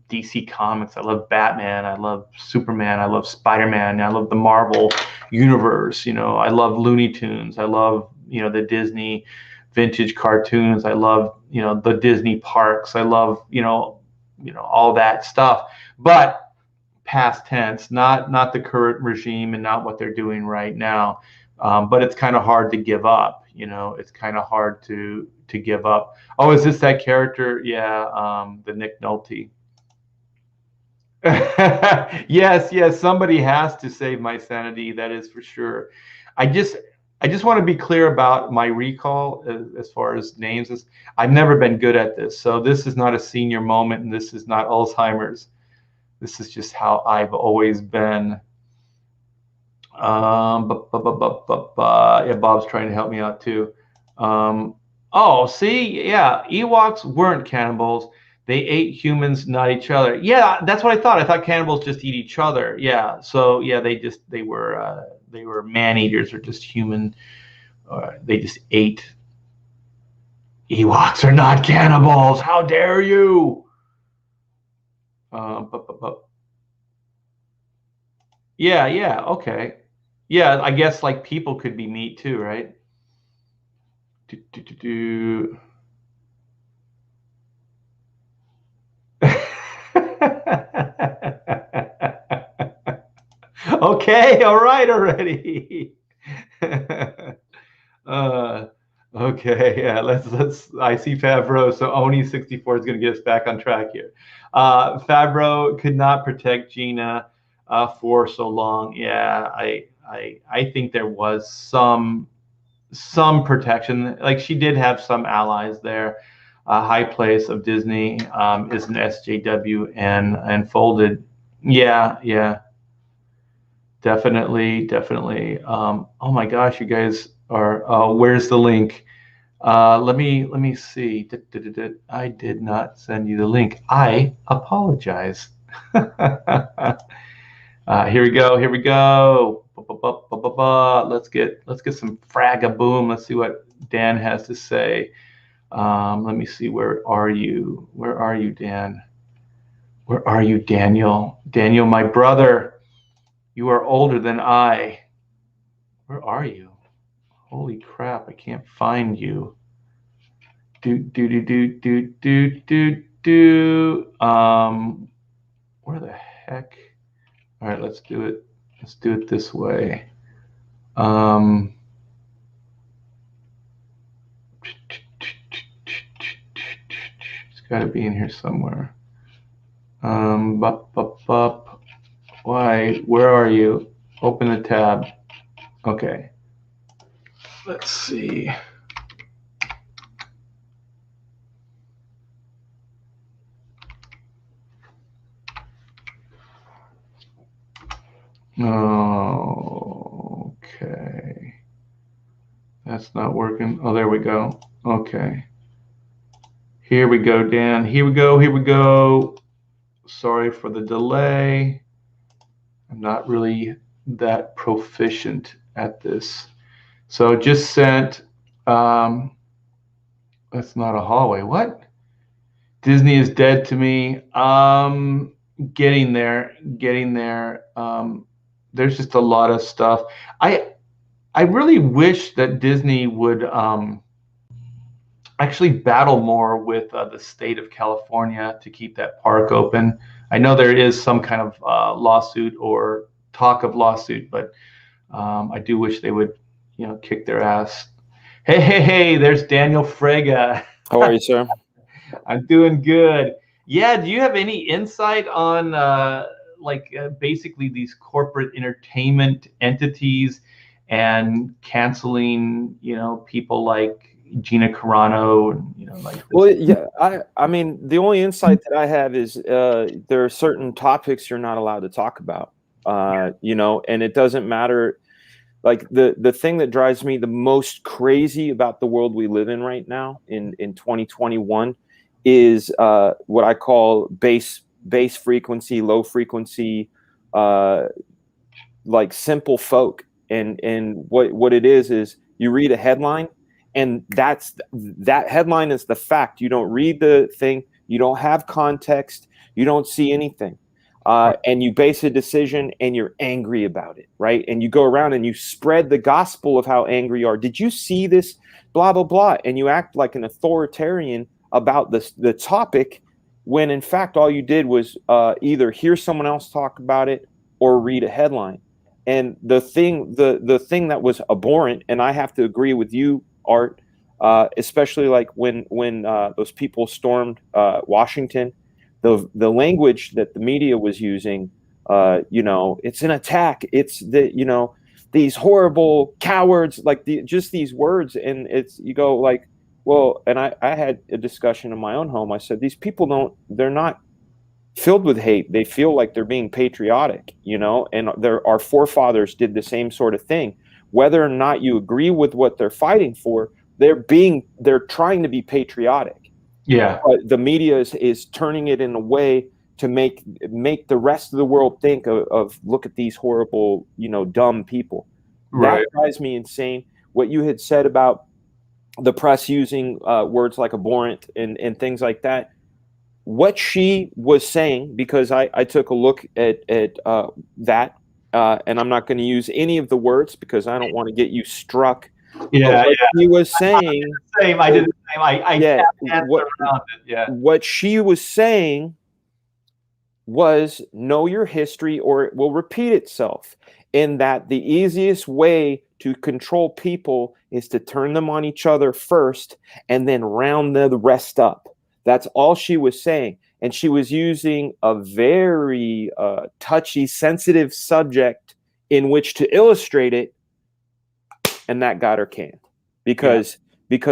DC Comics. I love Batman. I love Superman. I love Spider-Man. I love the Marvel universe. I love Looney Tunes. I love, the Disney vintage cartoons. I love, the Disney parks. I love, all that stuff. But past tense, not the current regime and not what they're doing right now. But it's kind of hard to give up. It's kind of hard to give up. Oh, is this that character? Yeah, the Nick Nolte. Yes, somebody has to save my sanity. That is for sure. I I just want to be clear about my recall as far as names. I've never been good at this. So this is not a senior moment, and this is not Alzheimer's. This is just how I've always been. Yeah, Bob's trying to help me out too. Oh, see, yeah, Ewoks weren't cannibals. They ate humans, not each other. Yeah, that's what I thought. I thought cannibals just eat each other. Yeah, so yeah, they were man eaters or just human. They just ate. Ewoks are not cannibals. How dare you? Yeah, yeah, okay. Yeah, I guess like people could be meat too, right? Do, do, do, do. Okay, all right already. uh, okay, yeah, let's I see Favreau, so Oni64 is gonna get us back on track here. Favreau could not protect Gina for so long. Yeah, I think there was some protection. Like she did have some allies there. High Place of Disney is an SJW and folded. Yeah, yeah, definitely. Oh my gosh, you guys are. Where's the link? Let me see. I did not send you the link. I apologize. Here we go. Here we go. Let's get some Fraga boom. Let's see what Dan has to say. Let me see. Where are you? Where are you, Dan? Where are you, Daniel? Daniel, my brother. You are older than I. Where are you? Holy crap! I can't find you. Where the heck? All right, let's do it. Let's do it this way. It's got to be in here somewhere. Why? Where are you? Open the tab. Okay. Let's see. Okay. That's not working. Oh, there we go. Okay. Here we go, Dan. Here we go. Here we go. Sorry for the delay. I'm not really that proficient at this. So just sent. That's not a hallway. What? Disney is dead to me. Getting there. Getting there. There's just a lot of stuff. I really wish that Disney would actually battle more with the state of California to keep that park open. I know there is some kind of lawsuit or talk of lawsuit, but I do wish they would, kick their ass. Hey, there's Daniel Fraga. How are you, sir? I'm doing good. Yeah, do you have any insight on basically these corporate entertainment entities and canceling, people like Gina Carano and like this? Well, yeah, I mean, the only insight that I have is there are certain topics you're not allowed to talk about, and it doesn't matter. Like the thing that drives me the most crazy about the world we live in right now in 2021 is what I call base frequency, low frequency, like simple folk. And what it is you read a headline, and that headline is the fact. You don't read the thing, you don't have context, you don't see anything. And you base a decision and you're angry about it, right? And you go around and you spread the gospel of how angry you are. Did you see this? Blah, blah, blah. And you act like an authoritarian about the topic when in fact all you did was either hear someone else talk about it or read a headline. And the thing that was abhorrent, and I have to agree with you, Art, especially like when those people stormed Washington, the language that the media was using, it's an attack. It's these horrible cowards, like just these words. And it's, you go like, well, and I had a discussion in my own home. I said, these people they're not filled with hate. They feel like they're being patriotic, you know, and our forefathers did the same sort of thing. Whether or not you agree with what they're fighting for, they're trying to be patriotic. Yeah. But the media is turning it in a way to make the rest of the world think of look at these horrible, you know, dumb people. Right. That drives me insane. What you had said about the press using words like abhorrent and things like that. What she was saying, because I took a look at that, and I'm not going to use any of the words because I don't want to get you struck. Yeah, what he was saying. I did the same. What she was saying was, know your history or it will repeat itself. In that the easiest way to control people is to turn them on each other first and then round the rest up. That's all she was saying. And she was using a very touchy, sensitive subject in which to illustrate it. And that got her canned because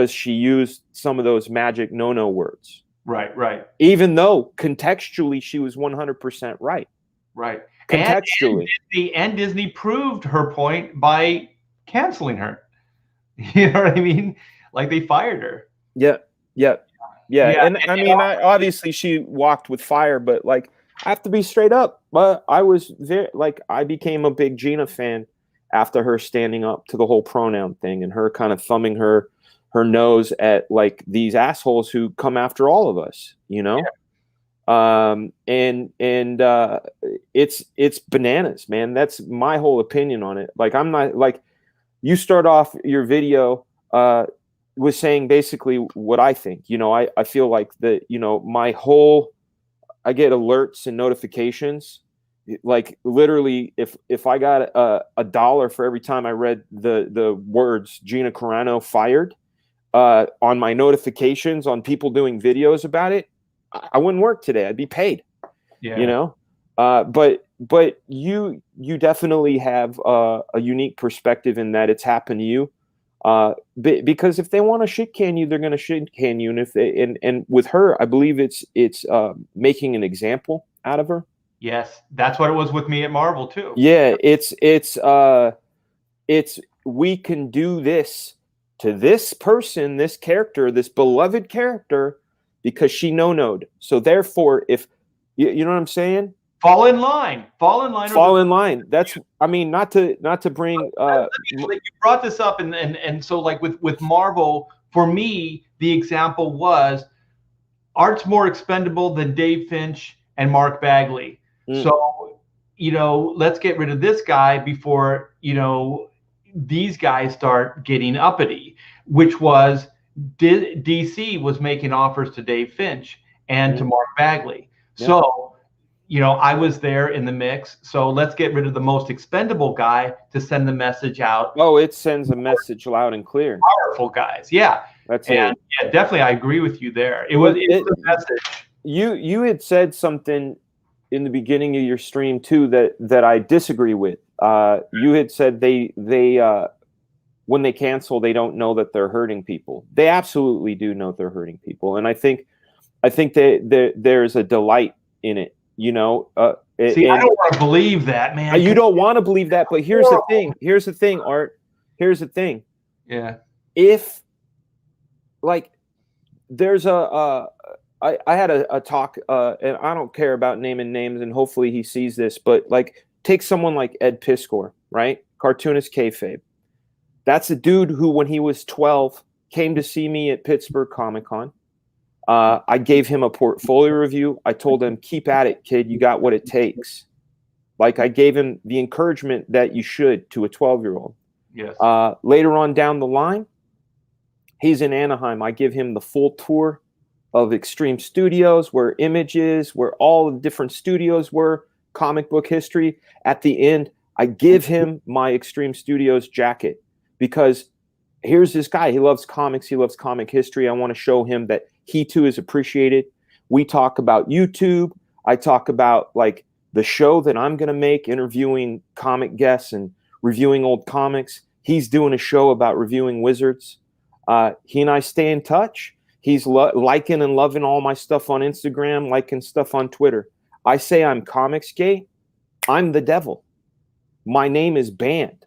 she used some of those magic no-no words. Right. Even though contextually she was 100% right. Right. Contextually. And Disney proved her point by canceling her. You know what I mean? Like they fired her. Yeah. And I mean, obviously she walked with fire, but like, I have to be straight up. But I was there, like, I became a big Gina fan after her standing up to the whole pronoun thing and her kind of thumbing her nose at like these assholes who come after all of us, you know? Yeah. It's bananas, man. That's my whole opinion on it. Like, I'm not like, you start off your video, was saying basically what I think. You know, I feel like that, you know, I get alerts and notifications. Like literally, if I got $1 for every time I read the words Gina Carano fired on my notifications on people doing videos about it, I wouldn't work today. I'd be paid. Yeah. You know, but you definitely have a unique perspective in that it's happened to you. Because if they want to shit can you, they're going to shit can you. And if and with her, I believe it's making an example out of her. Yes, that's what it was with me at Marvel too. Yeah, it's we can do this to this person, this character, this beloved character, because she no-no'd. So therefore, if you know what I'm saying, fall in line. That's, I mean, not to bring. You brought this up, and so like with Marvel, for me, the example was art's more expendable than Dave Finch and Mark Bagley. So, you know, let's get rid of this guy before, you know, these guys start getting uppity, which was DC was making offers to Dave Finch and to Mark Bagley. Yeah. So, you know, I was there in the mix. So let's get rid of the most expendable guy to send the message out. Oh, it sends a message loud and clear. Powerful guys. Yeah. That's it. Yeah, definitely. I agree with you there. It's a message. You had said something in the beginning of your stream too that I disagree with. You had said they when they cancel, they don't know that they're hurting people. They absolutely do know they're hurting people, and I think there's a delight in it. You know, see, I don't want to believe that, man. You don't want to believe that, but here's the thing, Art. Here's the thing. Yeah. If like there's I had a talk, and I don't care about naming names, and hopefully he sees this, but like, take someone like Ed Piskor, right? Cartoonist kayfabe. That's a dude who, when he was 12, came to see me at Pittsburgh Comic-Con. I gave him a portfolio review. I told him, keep at it, kid. You got what it takes. Like, I gave him the encouragement that you should to a 12-year-old. Yes. Later on down the line, he's in Anaheim. I give him the full tour of Extreme Studios, where Image is, where all the different studios were, comic book history. At the end, I give him my Extreme Studios jacket because here's this guy. He loves comics. He loves comic history. I want to show him that he too is appreciated. We talk about YouTube. I talk about like the show that I'm going to make, interviewing comic guests and reviewing old comics. He's doing a show about reviewing wizards. He and I stay in touch. He's liking and loving all my stuff on Instagram, liking stuff on Twitter. I say I'm Comicsgate. I'm the devil. My name is banned.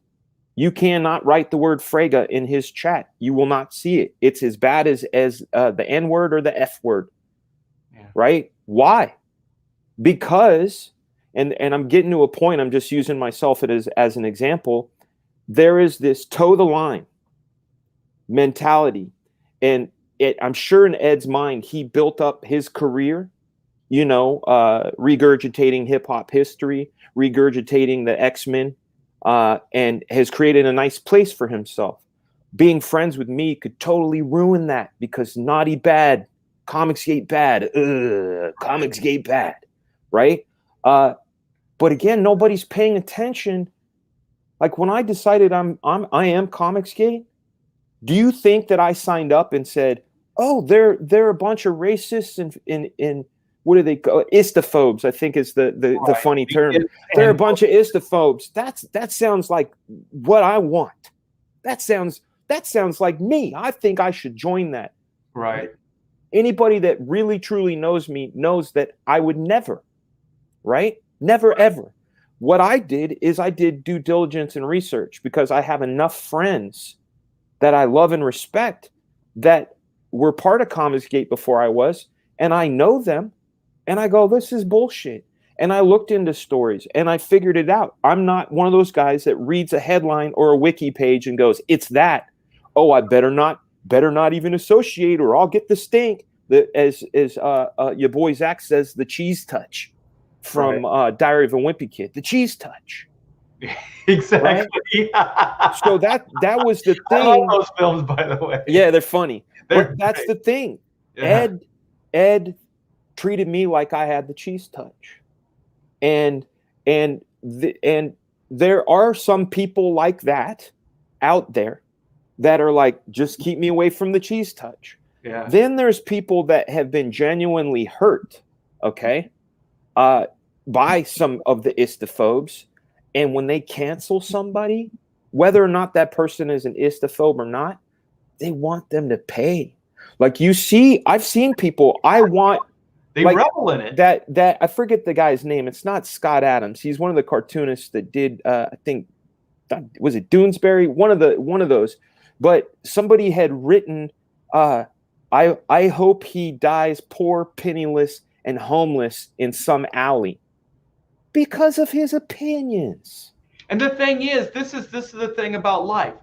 You cannot write the word Fraga in his chat. You will not see it. It's as bad as the N word or the F word. Yeah. Right? Why? Because, and I'm getting to a point, I'm just using myself as an example. There is this toe the line mentality. And I'm sure in Ed's mind, he built up his career, regurgitating hip hop history, regurgitating the X-Men, and has created a nice place for himself. Being friends with me could totally ruin that because naughty bad, Comicsgate bad, Comicsgate bad, right? But again, nobody's paying attention. Like when I decided I am Comicsgate, do you think that I signed up and said, "Oh, they're a bunch of racists in what do they call istophobes?" I think is the funny term. They're a bunch of istophobes. That sounds like what I want. That sounds like me. I think I should join that. Right. Anybody that really truly knows me knows that I would never. Right? Never ever. What I did is I did due diligence and research because I have enough friends that I love and respect that were part of Comicsgate before I was, and I know them, and I go, this is bullshit. And I looked into stories and I figured it out. I'm not one of those guys that reads a headline or a wiki page and goes, it's that. Oh, I better not even associate or I'll get the stink. As your boy Zach says, the cheese touch from Diary of a Wimpy Kid, the cheese touch. Exactly. Right? So that was the thing. I love those films, by the way. Yeah, they're funny. But that's the thing. Yeah. Ed treated me like I had the cheese touch, and there are some people like that out there that are like, just keep me away from the cheese touch. Yeah. Then there's people that have been genuinely hurt, okay, by some of the istophobes. And when they cancel somebody, whether or not that person is an istophobe or not, they want them to pay. Like I've seen people, they revel in it. That I forget the guy's name. It's not Scott Adams. He's one of the cartoonists that did, I think, was it Doonesbury? One of those. But somebody had written, I hope he dies poor, penniless, and homeless in some alley. Because of his opinions. And the thing is, this is the thing about life.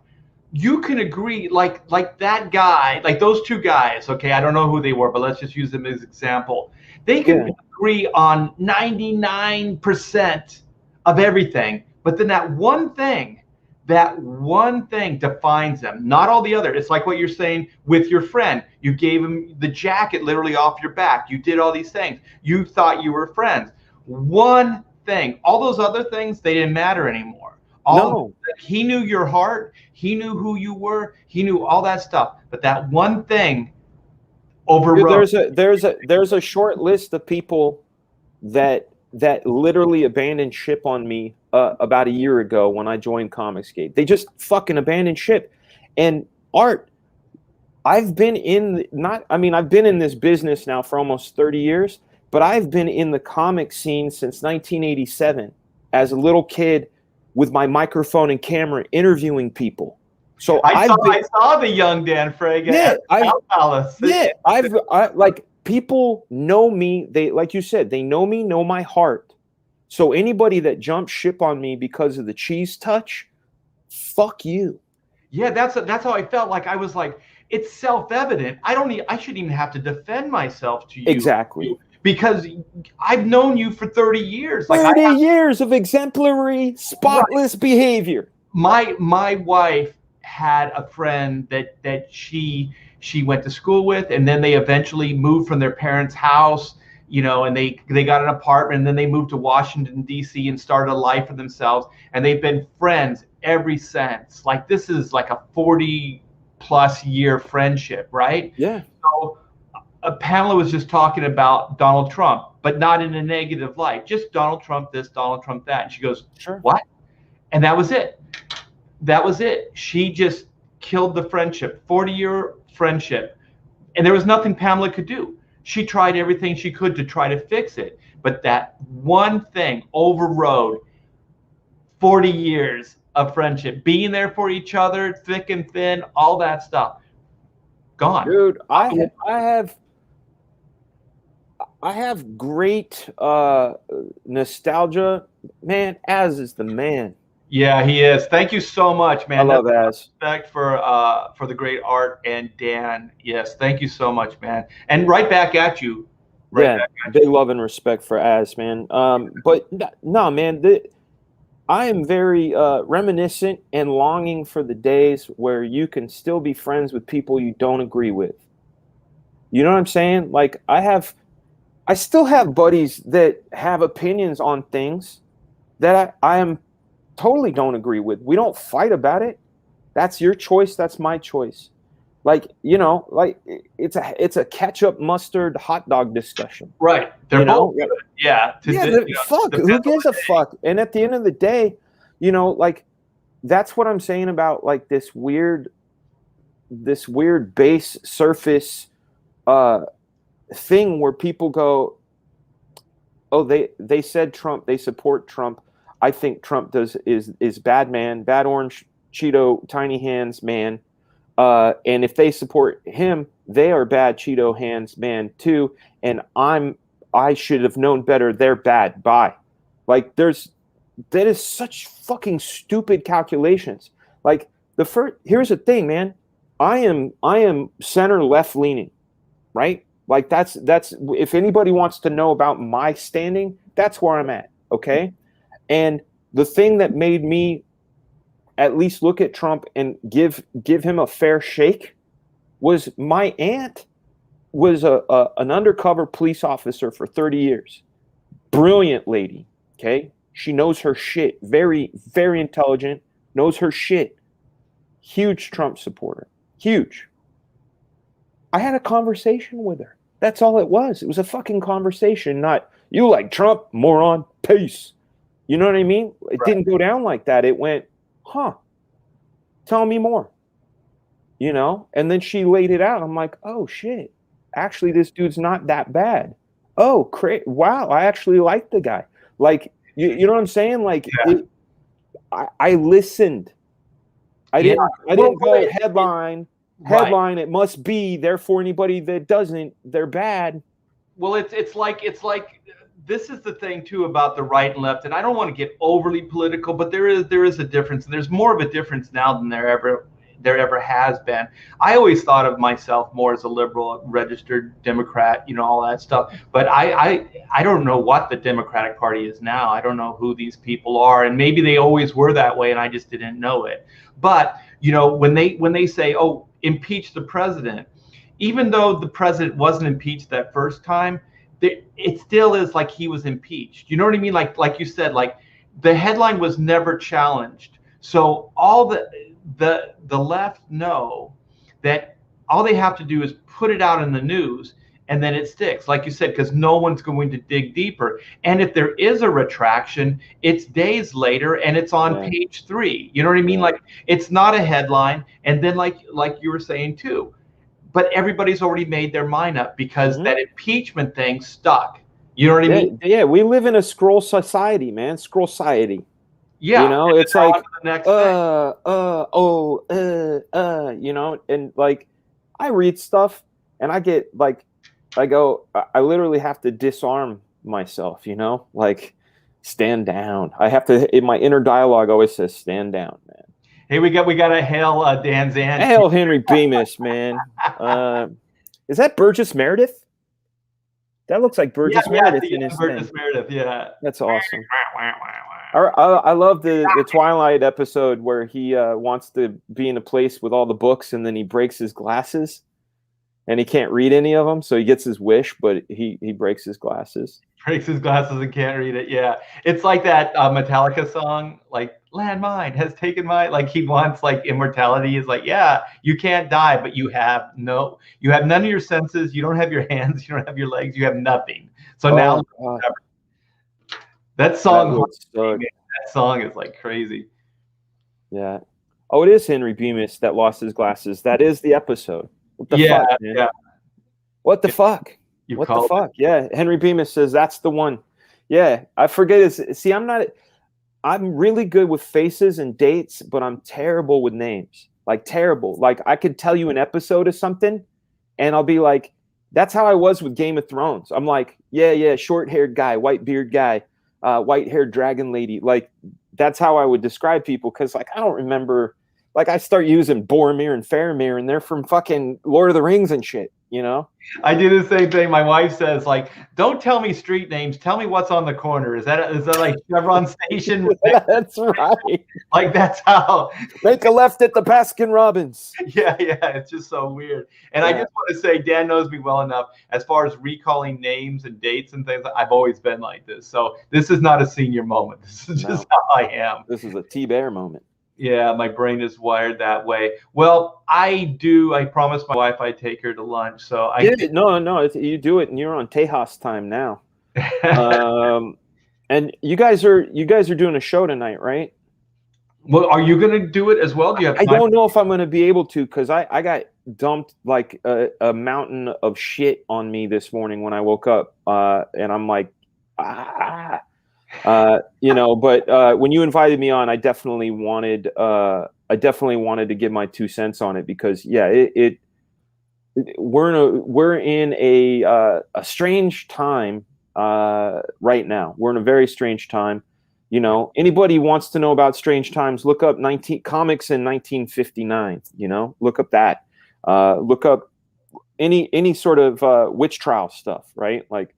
You can agree, like that guy, like those two guys, okay, I don't know who they were, but let's just use them as example. They can agree on 99% of everything, but then that one thing defines them, not all the other. It's like what you're saying with your friend. You gave him the jacket literally off your back. You did all these things. You thought you were friends. One thing, all those other things, they didn't matter anymore. He knew your heart, he knew who you were, he knew all that stuff, but that one thing overrode. There's a short list of people that literally abandoned ship on me about a year ago when I joined Comicsgate. They just fucking abandoned ship. And Art, I've been in this business now for almost 30 years. But I've been in the comic scene since 1987 as a little kid with my microphone and camera interviewing people. So I saw the young Dan Fraga. Like people know me. They, like you said, they know me, know my heart. So anybody that jumps ship on me because of the cheese touch, fuck you. Yeah, that's how I felt. Like I was like, it's self-evident. I shouldn't even have to defend myself to you. Exactly. Because I've known you for 30 years. 30 years of exemplary, spotless behavior. My wife had a friend that she went to school with, and then they eventually moved from their parents' house, and they got an apartment, and then they moved to Washington, D.C. and started a life for themselves. And they've been friends ever since. Like this is like a 40+ year friendship, right? Yeah. So Pamela was just talking about Donald Trump, but not in a negative light. Just Donald Trump this, Donald Trump that. And she goes, sure. What? And that was it. That was it. She just killed the friendship, 40-year friendship. And there was nothing Pamela could do. She tried everything she could to try to fix it. But that one thing overrode 40 years of friendship, being there for each other, thick and thin, all that stuff. Gone. Dude, I have great nostalgia. Man, Az is the man. Yeah, he is. Thank you so much, man. I love Az. Respect for the great art and Dan. Yes, thank you so much, man. And right back at you. Big love and respect for Az, man. But no, man, I am very reminiscent and longing for the days where you can still be friends with people you don't agree with. You know what I'm saying? Like I still have buddies that have opinions on things that I am totally don't agree with. We don't fight about it. That's your choice. That's my choice. Like, you know, like it's a ketchup mustard hot dog discussion. Right. They're both good. Yeah. Fuck. Who gives a fuck? And at the end of the day, you know, like that's what I'm saying about like this weird base surface thing where people go, oh, they said Trump, they support Trump. I think Trump is bad man, bad orange Cheeto tiny hands man. And if they support him, they are bad Cheeto hands man too. And I should have known better. They're bad. Bye. Like that is such fucking stupid calculations. Like here's the thing, man. I am center left leaning, right? Like that's if anybody wants to know about my standing, that's where I'm at. Okay. And the thing that made me at least look at Trump and give him a fair shake was my aunt was an undercover police officer for 30 years. Brilliant lady. Okay. She knows her shit. Very, very intelligent, knows her shit. Huge Trump supporter. Huge. I had a conversation with her. That's all it was. It was a fucking conversation, not you like Trump, moron, peace. You know what I mean? It didn't go down like that. It went, huh, tell me more. You know? And then she laid it out. I'm like, oh shit. Actually, this dude's not that bad. Oh, wow, I actually like the guy. Like, you know what I'm saying? Like, I listened. I didn't go headline. It must be. Therefore, anybody that doesn't, they're bad. Well, it's like this is the thing too about the right and left, and I don't want to get overly political, but there is a difference, and there's more of a difference now than there ever has been. I always thought of myself more as a liberal, a registered Democrat, you know, all that stuff. But I don't know what the Democratic Party is now. I don't know who these people are, and maybe they always were that way, and I just didn't know it. But you know, when they say, oh, impeach the president, even though the president wasn't impeached that first time, it still is like he was impeached. You know what I mean? Like you said, like the headline was never challenged. So all the left know that all they have to do is put it out in the news, and then it sticks, like you said, because no one's going to dig deeper. And if there is a retraction, it's days later and it's on page 3. You know what I mean? Like it's not a headline. And then like you were saying too, but everybody's already made their mind up because that impeachment thing stuck. You know what I mean? Yeah, we live in a scroll society, man. Scroll society. Yeah. You know, it's like, you know, and like I read stuff and I get like, I literally have to disarm myself, you know, like stand down. I have to, in my inner dialogue always says, stand down, man. Hey, we got to hail Dan Zan. Hail Henry Bemis, man. Is that Burgess Meredith? That looks like Burgess Meredith in his Burgess thing. Meredith, yeah. That's awesome. I love the Twilight episode where he wants to be in a place with all the books and then he breaks his glasses and he can't read any of them. So he gets his wish, but he breaks his glasses. Breaks his glasses and can't read it. Yeah. It's like that Metallica song, like landmine has taken my, like he wants like immortality. Is like, yeah, you can't die, but you have none of your senses. You don't have your hands. You don't have your legs. You have nothing. So that song, that song is like crazy. Yeah. Oh, it is Henry Bemis that lost his glasses. That is the episode. What the Yeah, fuck, man? yeah. What the fuck? You What the called fuck? Yeah. Henry Bemis says that's the one. Yeah. I forget his. See, I'm really good with faces and dates, but I'm terrible with names. Like terrible. Like I could tell you an episode of something and I'll be like, that's how I was with Game of Thrones. I'm like, yeah, short-haired guy, white beard guy, white-haired dragon lady. Like that's how I would describe people because like I don't remember. Like I start using Boromir and Faramir and they're from fucking Lord of the Rings and shit, you know? I do the same thing. My wife says, like, don't tell me street names. Tell me what's on the corner. Is that like Chevron Station? That's right. Like that's how. Make a left at the Baskin Robbins. Yeah. It's just so weird. And I just want to say, Dan knows me well enough as far as recalling names and dates and things. I've always been like this. So this is not a senior moment. This is just how I am. This is a T-Bear moment. Yeah, my brain is wired that way. Well, I promised my wife I'd take her to lunch. So No, you do it, and you're on Tejas time now. And you guys are doing a show tonight, right? Well, are you going to do it as well? Do you have time? I don't know if I'm going to be able to because I got dumped like a mountain of shit on me this morning when I woke up, and I'm like, you know, but when you invited me on, I definitely wanted to give my 2 cents on it because we're in a strange time right now. We're in a very strange time. You know, anybody wants to know about strange times, look up comics in 1959, you know, look up that. Look up any sort of witch trial stuff, right? Like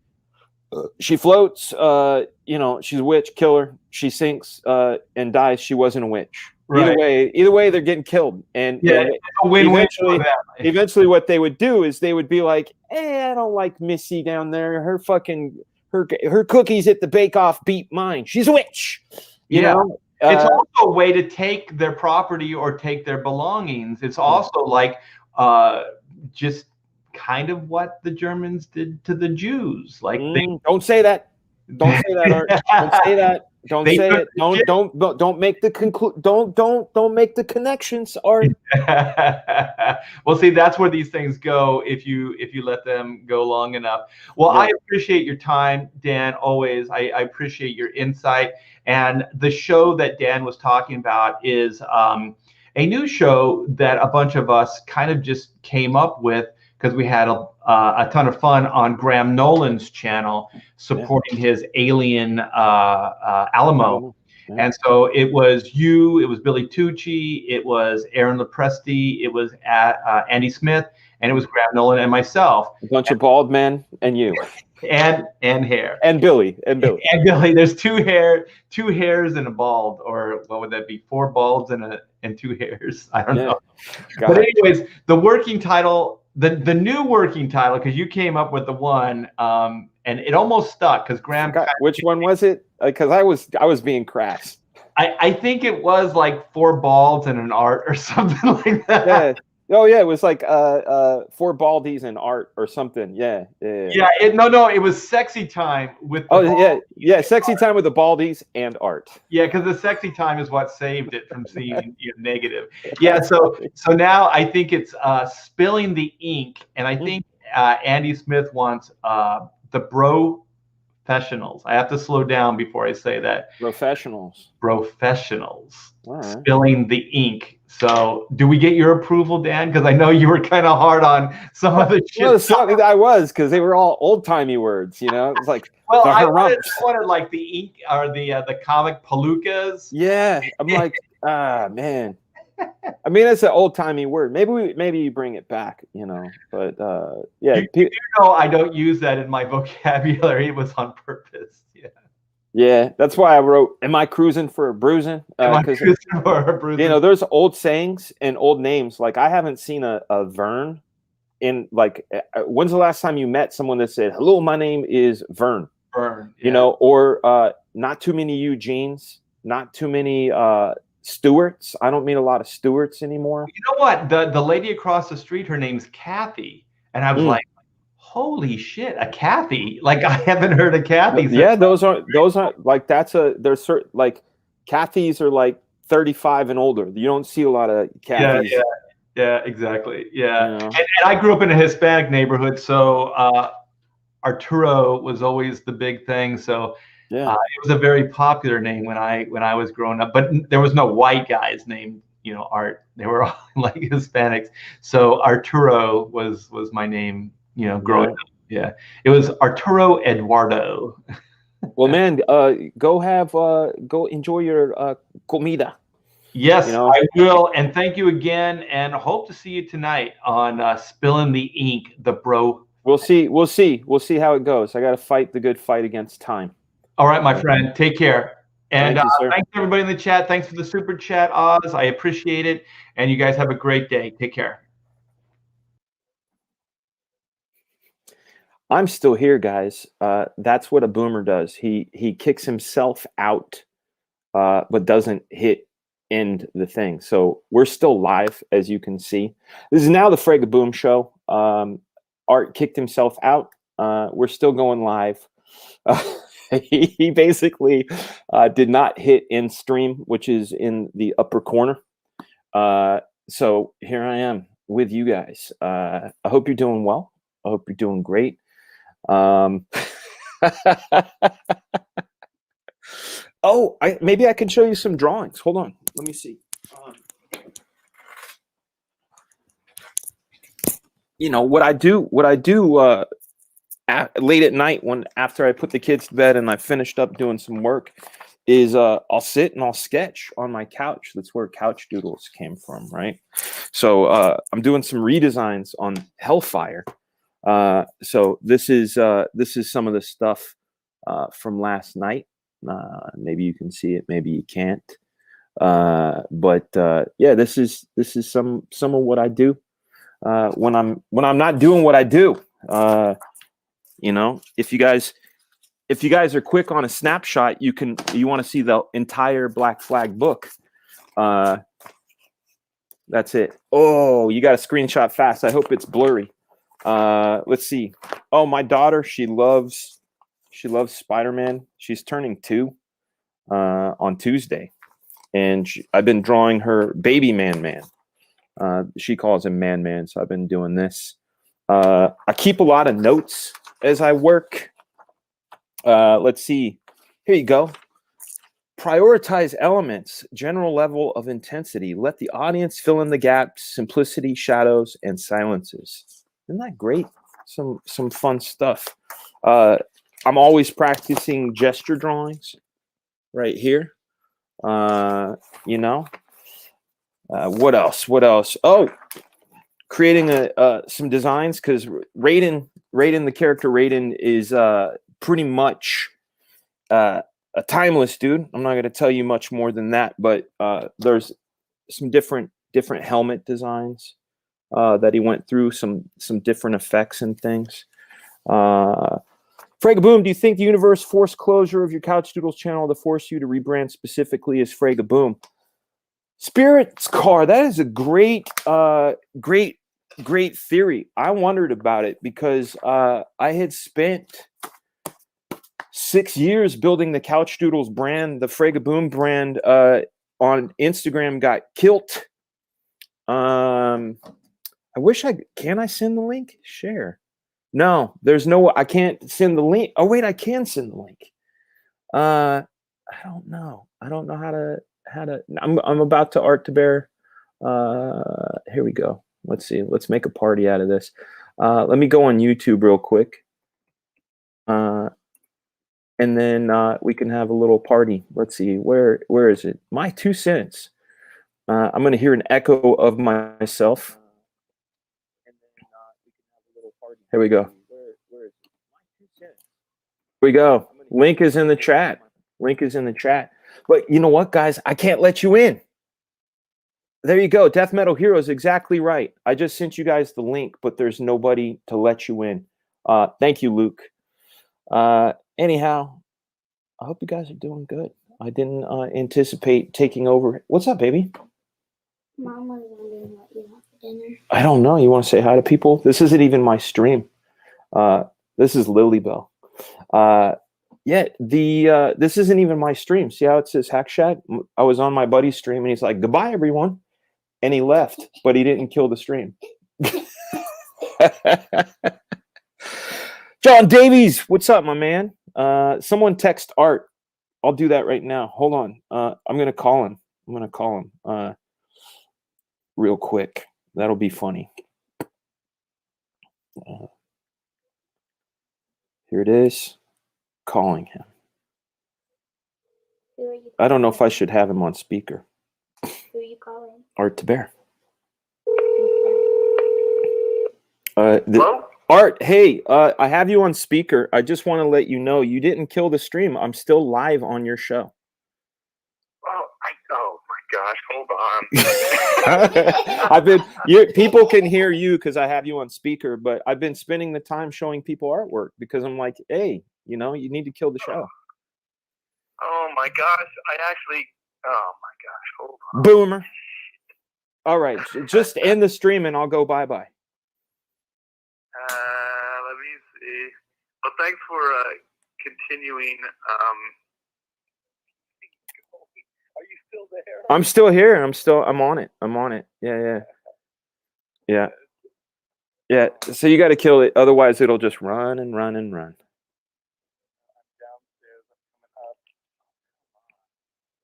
she floats, you know, she's a witch, kill her. She sinks and dies. She wasn't a witch. Right. Either way, they're getting killed. And eventually what they would do is they would be like, I don't like Missy down there. Her cookies at the bake-off beat mine. She's a witch. You know? It's also a way to take their property or take their belongings. It's also like just kind of what the Germans did to the Jews. Like don't say that. Don't say that, Art. Don't say that. Don't say it. Don't make the don't make the connections, Art. Well, see, that's where these things go if you let them go long enough. Well, I appreciate your time, Dan. Always, I appreciate your insight. And the show that Dan was talking about is a new show that a bunch of us kind of just came up with because we had a ton of fun on Graham Nolan's channel supporting his Alien Alamo. Yeah. And so it was it was Billy Tucci, it was Aaron Lopresti, it was Andy Smith, and it was Graham Nolan and myself. A bunch of bald men and you. And hair. And Billy. There's two hairs and a bald, or what would that be? 4 balds and 2 hairs. I don't know. But anyways, the working title, the new working title, because you came up with the one, and it almost stuck because Graham. Which one was it? Because I was being crass. I think it was like 4 balds and an art or something like that. Yeah. Oh yeah, it was like 4 baldies and art or something. Yeah. It was Sexy Time with. Sexy Time with the baldies and art. Yeah, because the Sexy Time is what saved it from seeing negative. Yeah, so now I think it's Spilling the Ink, and I think Andy Smith wants the Professionals. I have to slow down before I say that. Professionals. All right. Spilling the Ink. So, do we get your approval, Dan? Because I know you were kind of hard on some of the shit. I was, because they were all old-timey words, you know? It's like, I wanted like the ink or the comic palookas. Yeah, I'm like, man. I mean, it's an old-timey word. Maybe you bring it back, you know? But, yeah. You know I don't use that in my vocabulary. It was on purpose. Yeah, that's why I wrote, am I cruising for a bruising? Because, you know, there's old sayings and old names. Like, I haven't seen a Vern in, like, when's the last time you met someone that said, hello, my name is Vern? Vern, yeah. You know, or not too many Eugenes, not too many Stewarts. I don't meet a lot of Stewarts anymore. You know what? The lady across the street, her name's Kathy. And I was like, holy shit, a Kathy. Like, I haven't heard of Kathy. Yeah, those are like, there's certain, like, Kathys are like 35 and older. You don't see a lot of Cathys. Yeah, exactly. Yeah. You know? And I grew up in a Hispanic neighborhood, so Arturo was always the big thing. So Yeah. it was a very popular name when I was growing up. But there was no white guys named, you know, Art. They were all like Hispanics. So Arturo was my name, you know, growing up. Yeah. It was Arturo Eduardo. Well, man, go enjoy your comida. Yes, You know? I will. And thank you again. And hope to see you tonight on Spilling the Ink, the bro. We'll see how it goes. I got to fight the good fight against time. All right, my friend. Take care. And Thank you, sir. thanks everybody in the chat. Thanks for the super chat, Oz. I appreciate it. And you guys have a great day. Take care. I'm still here, guys. That's what a boomer does. He kicks himself out, but doesn't hit end the thing. So we're still live, as you can see. This is now the Fraga Boom Show. Art kicked himself out. We're still going live. He basically did not hit end stream, which is in the upper corner. So here I am with you guys. I hope you're doing well. I hope you're doing great. Oh, maybe I can show you some drawings. Hold on, let me see. You know what I do late at night after I put the kids to bed and I finished up doing some work is I'll sit and I'll sketch on my couch. That's where couch doodles came from, right? So I'm doing some redesigns on Hellfire. So this is some of the stuff from last night. Maybe you can see it, maybe you can't. But yeah, this is some of what I do when I'm not doing what I do. You know, if you guys are quick on a snapshot, you want to see the entire Black Flag book. That's it. Oh, you got a screenshot fast. I hope it's blurry. Let's see. Oh, my daughter, she loves Spider-Man. She's turning 2 on Tuesday, and I've been drawing her baby Man. She calls him Man. So I've been doing this. I keep a lot of notes as I work. Let's see. Here you go. Prioritize elements, general level of intensity. Let the audience fill in the gaps, simplicity, shadows, and silences. Isn't that great? Some fun stuff. I'm always practicing gesture drawings right here. You know, what else? Oh, creating some designs, because Raiden, the character Raiden, is pretty much a timeless dude. I'm not going to tell you much more than that, but there's some different helmet designs that he went through, some different effects and things. Fraga Boom, do you think the universe forced closure of your Couch Doodles channel to force you to rebrand specifically as Fraga Boom? Spirit's Car, that is a great theory. I wondered about it because I had spent 6 years building the Couch Doodles brand. The Fraga Boom brand on Instagram got killed. I wish can I send the link? Share. No, I can't send the link. Oh wait, I can send the link. I don't know how to I'm about to art to bear. Here we go. Let's see. Let's make a party out of this. Let me go on YouTube real quick. And then we can have a little party. Let's see. Where is it? My 2 cents. I'm going to hear an echo of myself. Here we go. Here we go. Link is in the chat. But you know what, guys? I can't let you in. There you go. Death Metal Heroes, exactly right. I just sent you guys the link, but there's nobody to let you in. Thank you, Luke. Anyhow, I hope you guys are doing good. I didn't anticipate taking over. What's up, baby? Mom was wondering what you want for dinner. I don't know. You want to say hi to people? This isn't even my stream. This is Lily Bell. Yeah, the this isn't even my stream. See how it says Hack Shack? I was on my buddy's stream and he's like, "Goodbye, everyone," and he left, but he didn't kill the stream. John Davies, what's up, my man? Someone text Art. I'll do that right now. Hold on. I'm gonna call him. Real quick. That'll be funny. Here it is. Calling him. I don't know if I should have him on speaker. Who are you calling? Art to Bear. Hello? Art, hey, I have you on speaker. I just want to let you know you didn't kill the stream. I'm still live on your show. Oh my gosh, hold on. People can hear you because I have you on speaker, but I've been spending the time showing people artwork because I'm like, hey, you need to kill the show. Oh my gosh, oh my gosh, hold on. Boomer. All right, just end the stream and I'll go bye-bye. Let me see. Well, thanks for continuing. Are you still there? I'm still here. I'm on it. Yeah. So you got to kill it. Otherwise it'll just run and run and run.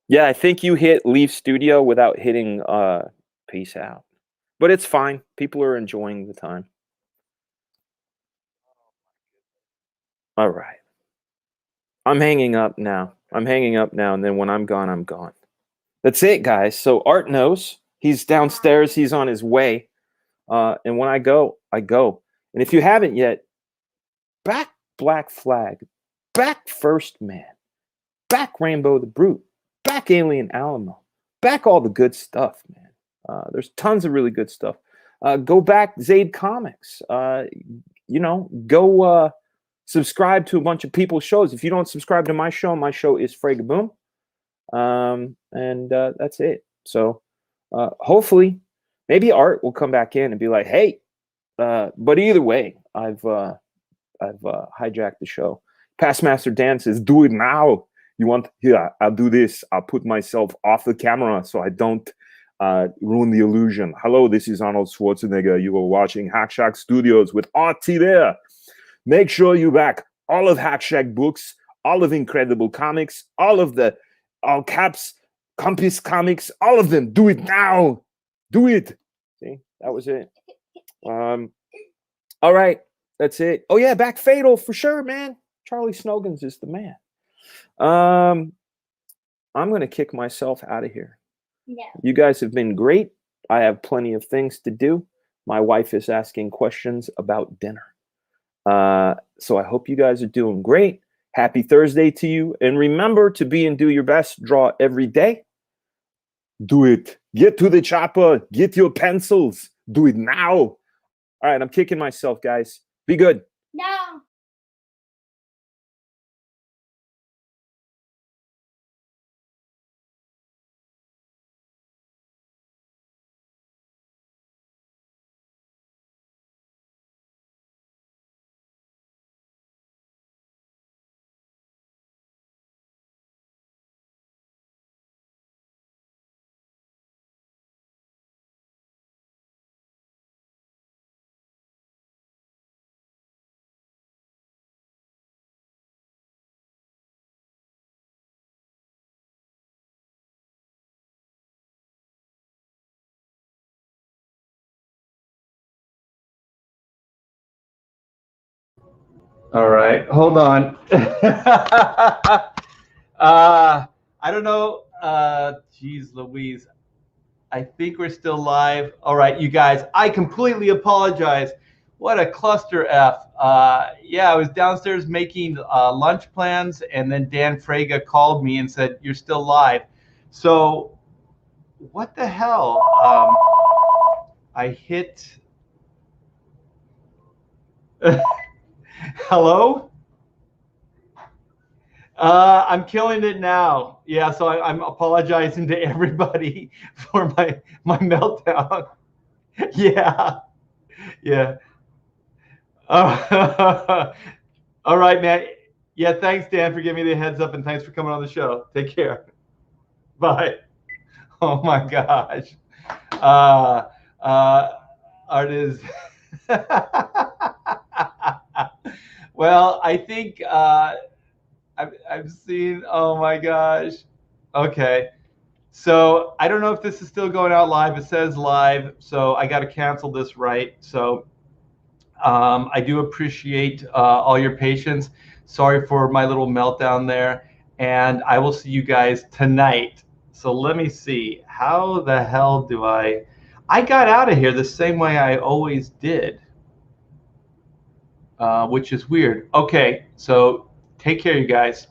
Yeah, I think you hit leave studio without hitting peace out. But it's fine. People are enjoying the time. All right. I'm hanging up now. And then when I'm gone, I'm gone. That's it, guys. So Art knows. He's downstairs. He's on his way. And when I go, I go. And if you haven't yet, back Black Flag, back First Man, back Rainbow the Brute, back Alien Alamo, back all the good stuff, man. There's tons of really good stuff. Go back Zaid Comics. Go subscribe to a bunch of people's shows. If you don't subscribe to my show is Fraga Boom. And that's it. So hopefully maybe Art will come back in and be like, hey, but either way, I've hijacked the show. Past Master Dan says, do it now. You want? Here, I'll do this. I'll put myself off the camera so I don't ruin the illusion. Hello, this is Arnold Schwarzenegger. You are watching Hack Shack Studios with Artie there. Make sure you back all of Hack Shack books, all of Incredible Comics, all of the All Caps, Compass Comics, all of them. Do it now. Do it. See, that was it. All right, that's it. Oh yeah, back Fatal for sure, man. Charlie Snogans is the man. I'm gonna kick myself out of here. No. You guys have been great. I have plenty of things to do. My wife is asking questions about dinner. So I hope you guys are doing great. Happy Thursday to you. And remember to be and do your best. Draw every day. Do it. Get to the chopper. Get your pencils. Do it now. All right, I'm kicking myself, guys. Be good. No. All right, hold on. I don't know. Geez Louise. I think we're still live. All right, you guys, I completely apologize. What a cluster F. Yeah, I was downstairs making lunch plans, and then Dan Fraga called me and said, you're still live. So what the hell? I hit... Hello? I'm killing it now. Yeah, so I'm apologizing to everybody for my meltdown. Yeah. All right, man. Yeah, thanks, Dan, for giving me the heads up, and thanks for coming on the show. Take care. Bye. Oh my gosh. Art is. Well, I think I've seen. Oh my gosh. Okay. So I don't know if this is still going out live. It says live, so I got to cancel this, right? So I do appreciate all your patience. Sorry for my little meltdown there. And I will see you guys tonight. So let me see. How the hell do I got out of here the same way I always did, which is weird. Okay, so take care, you guys.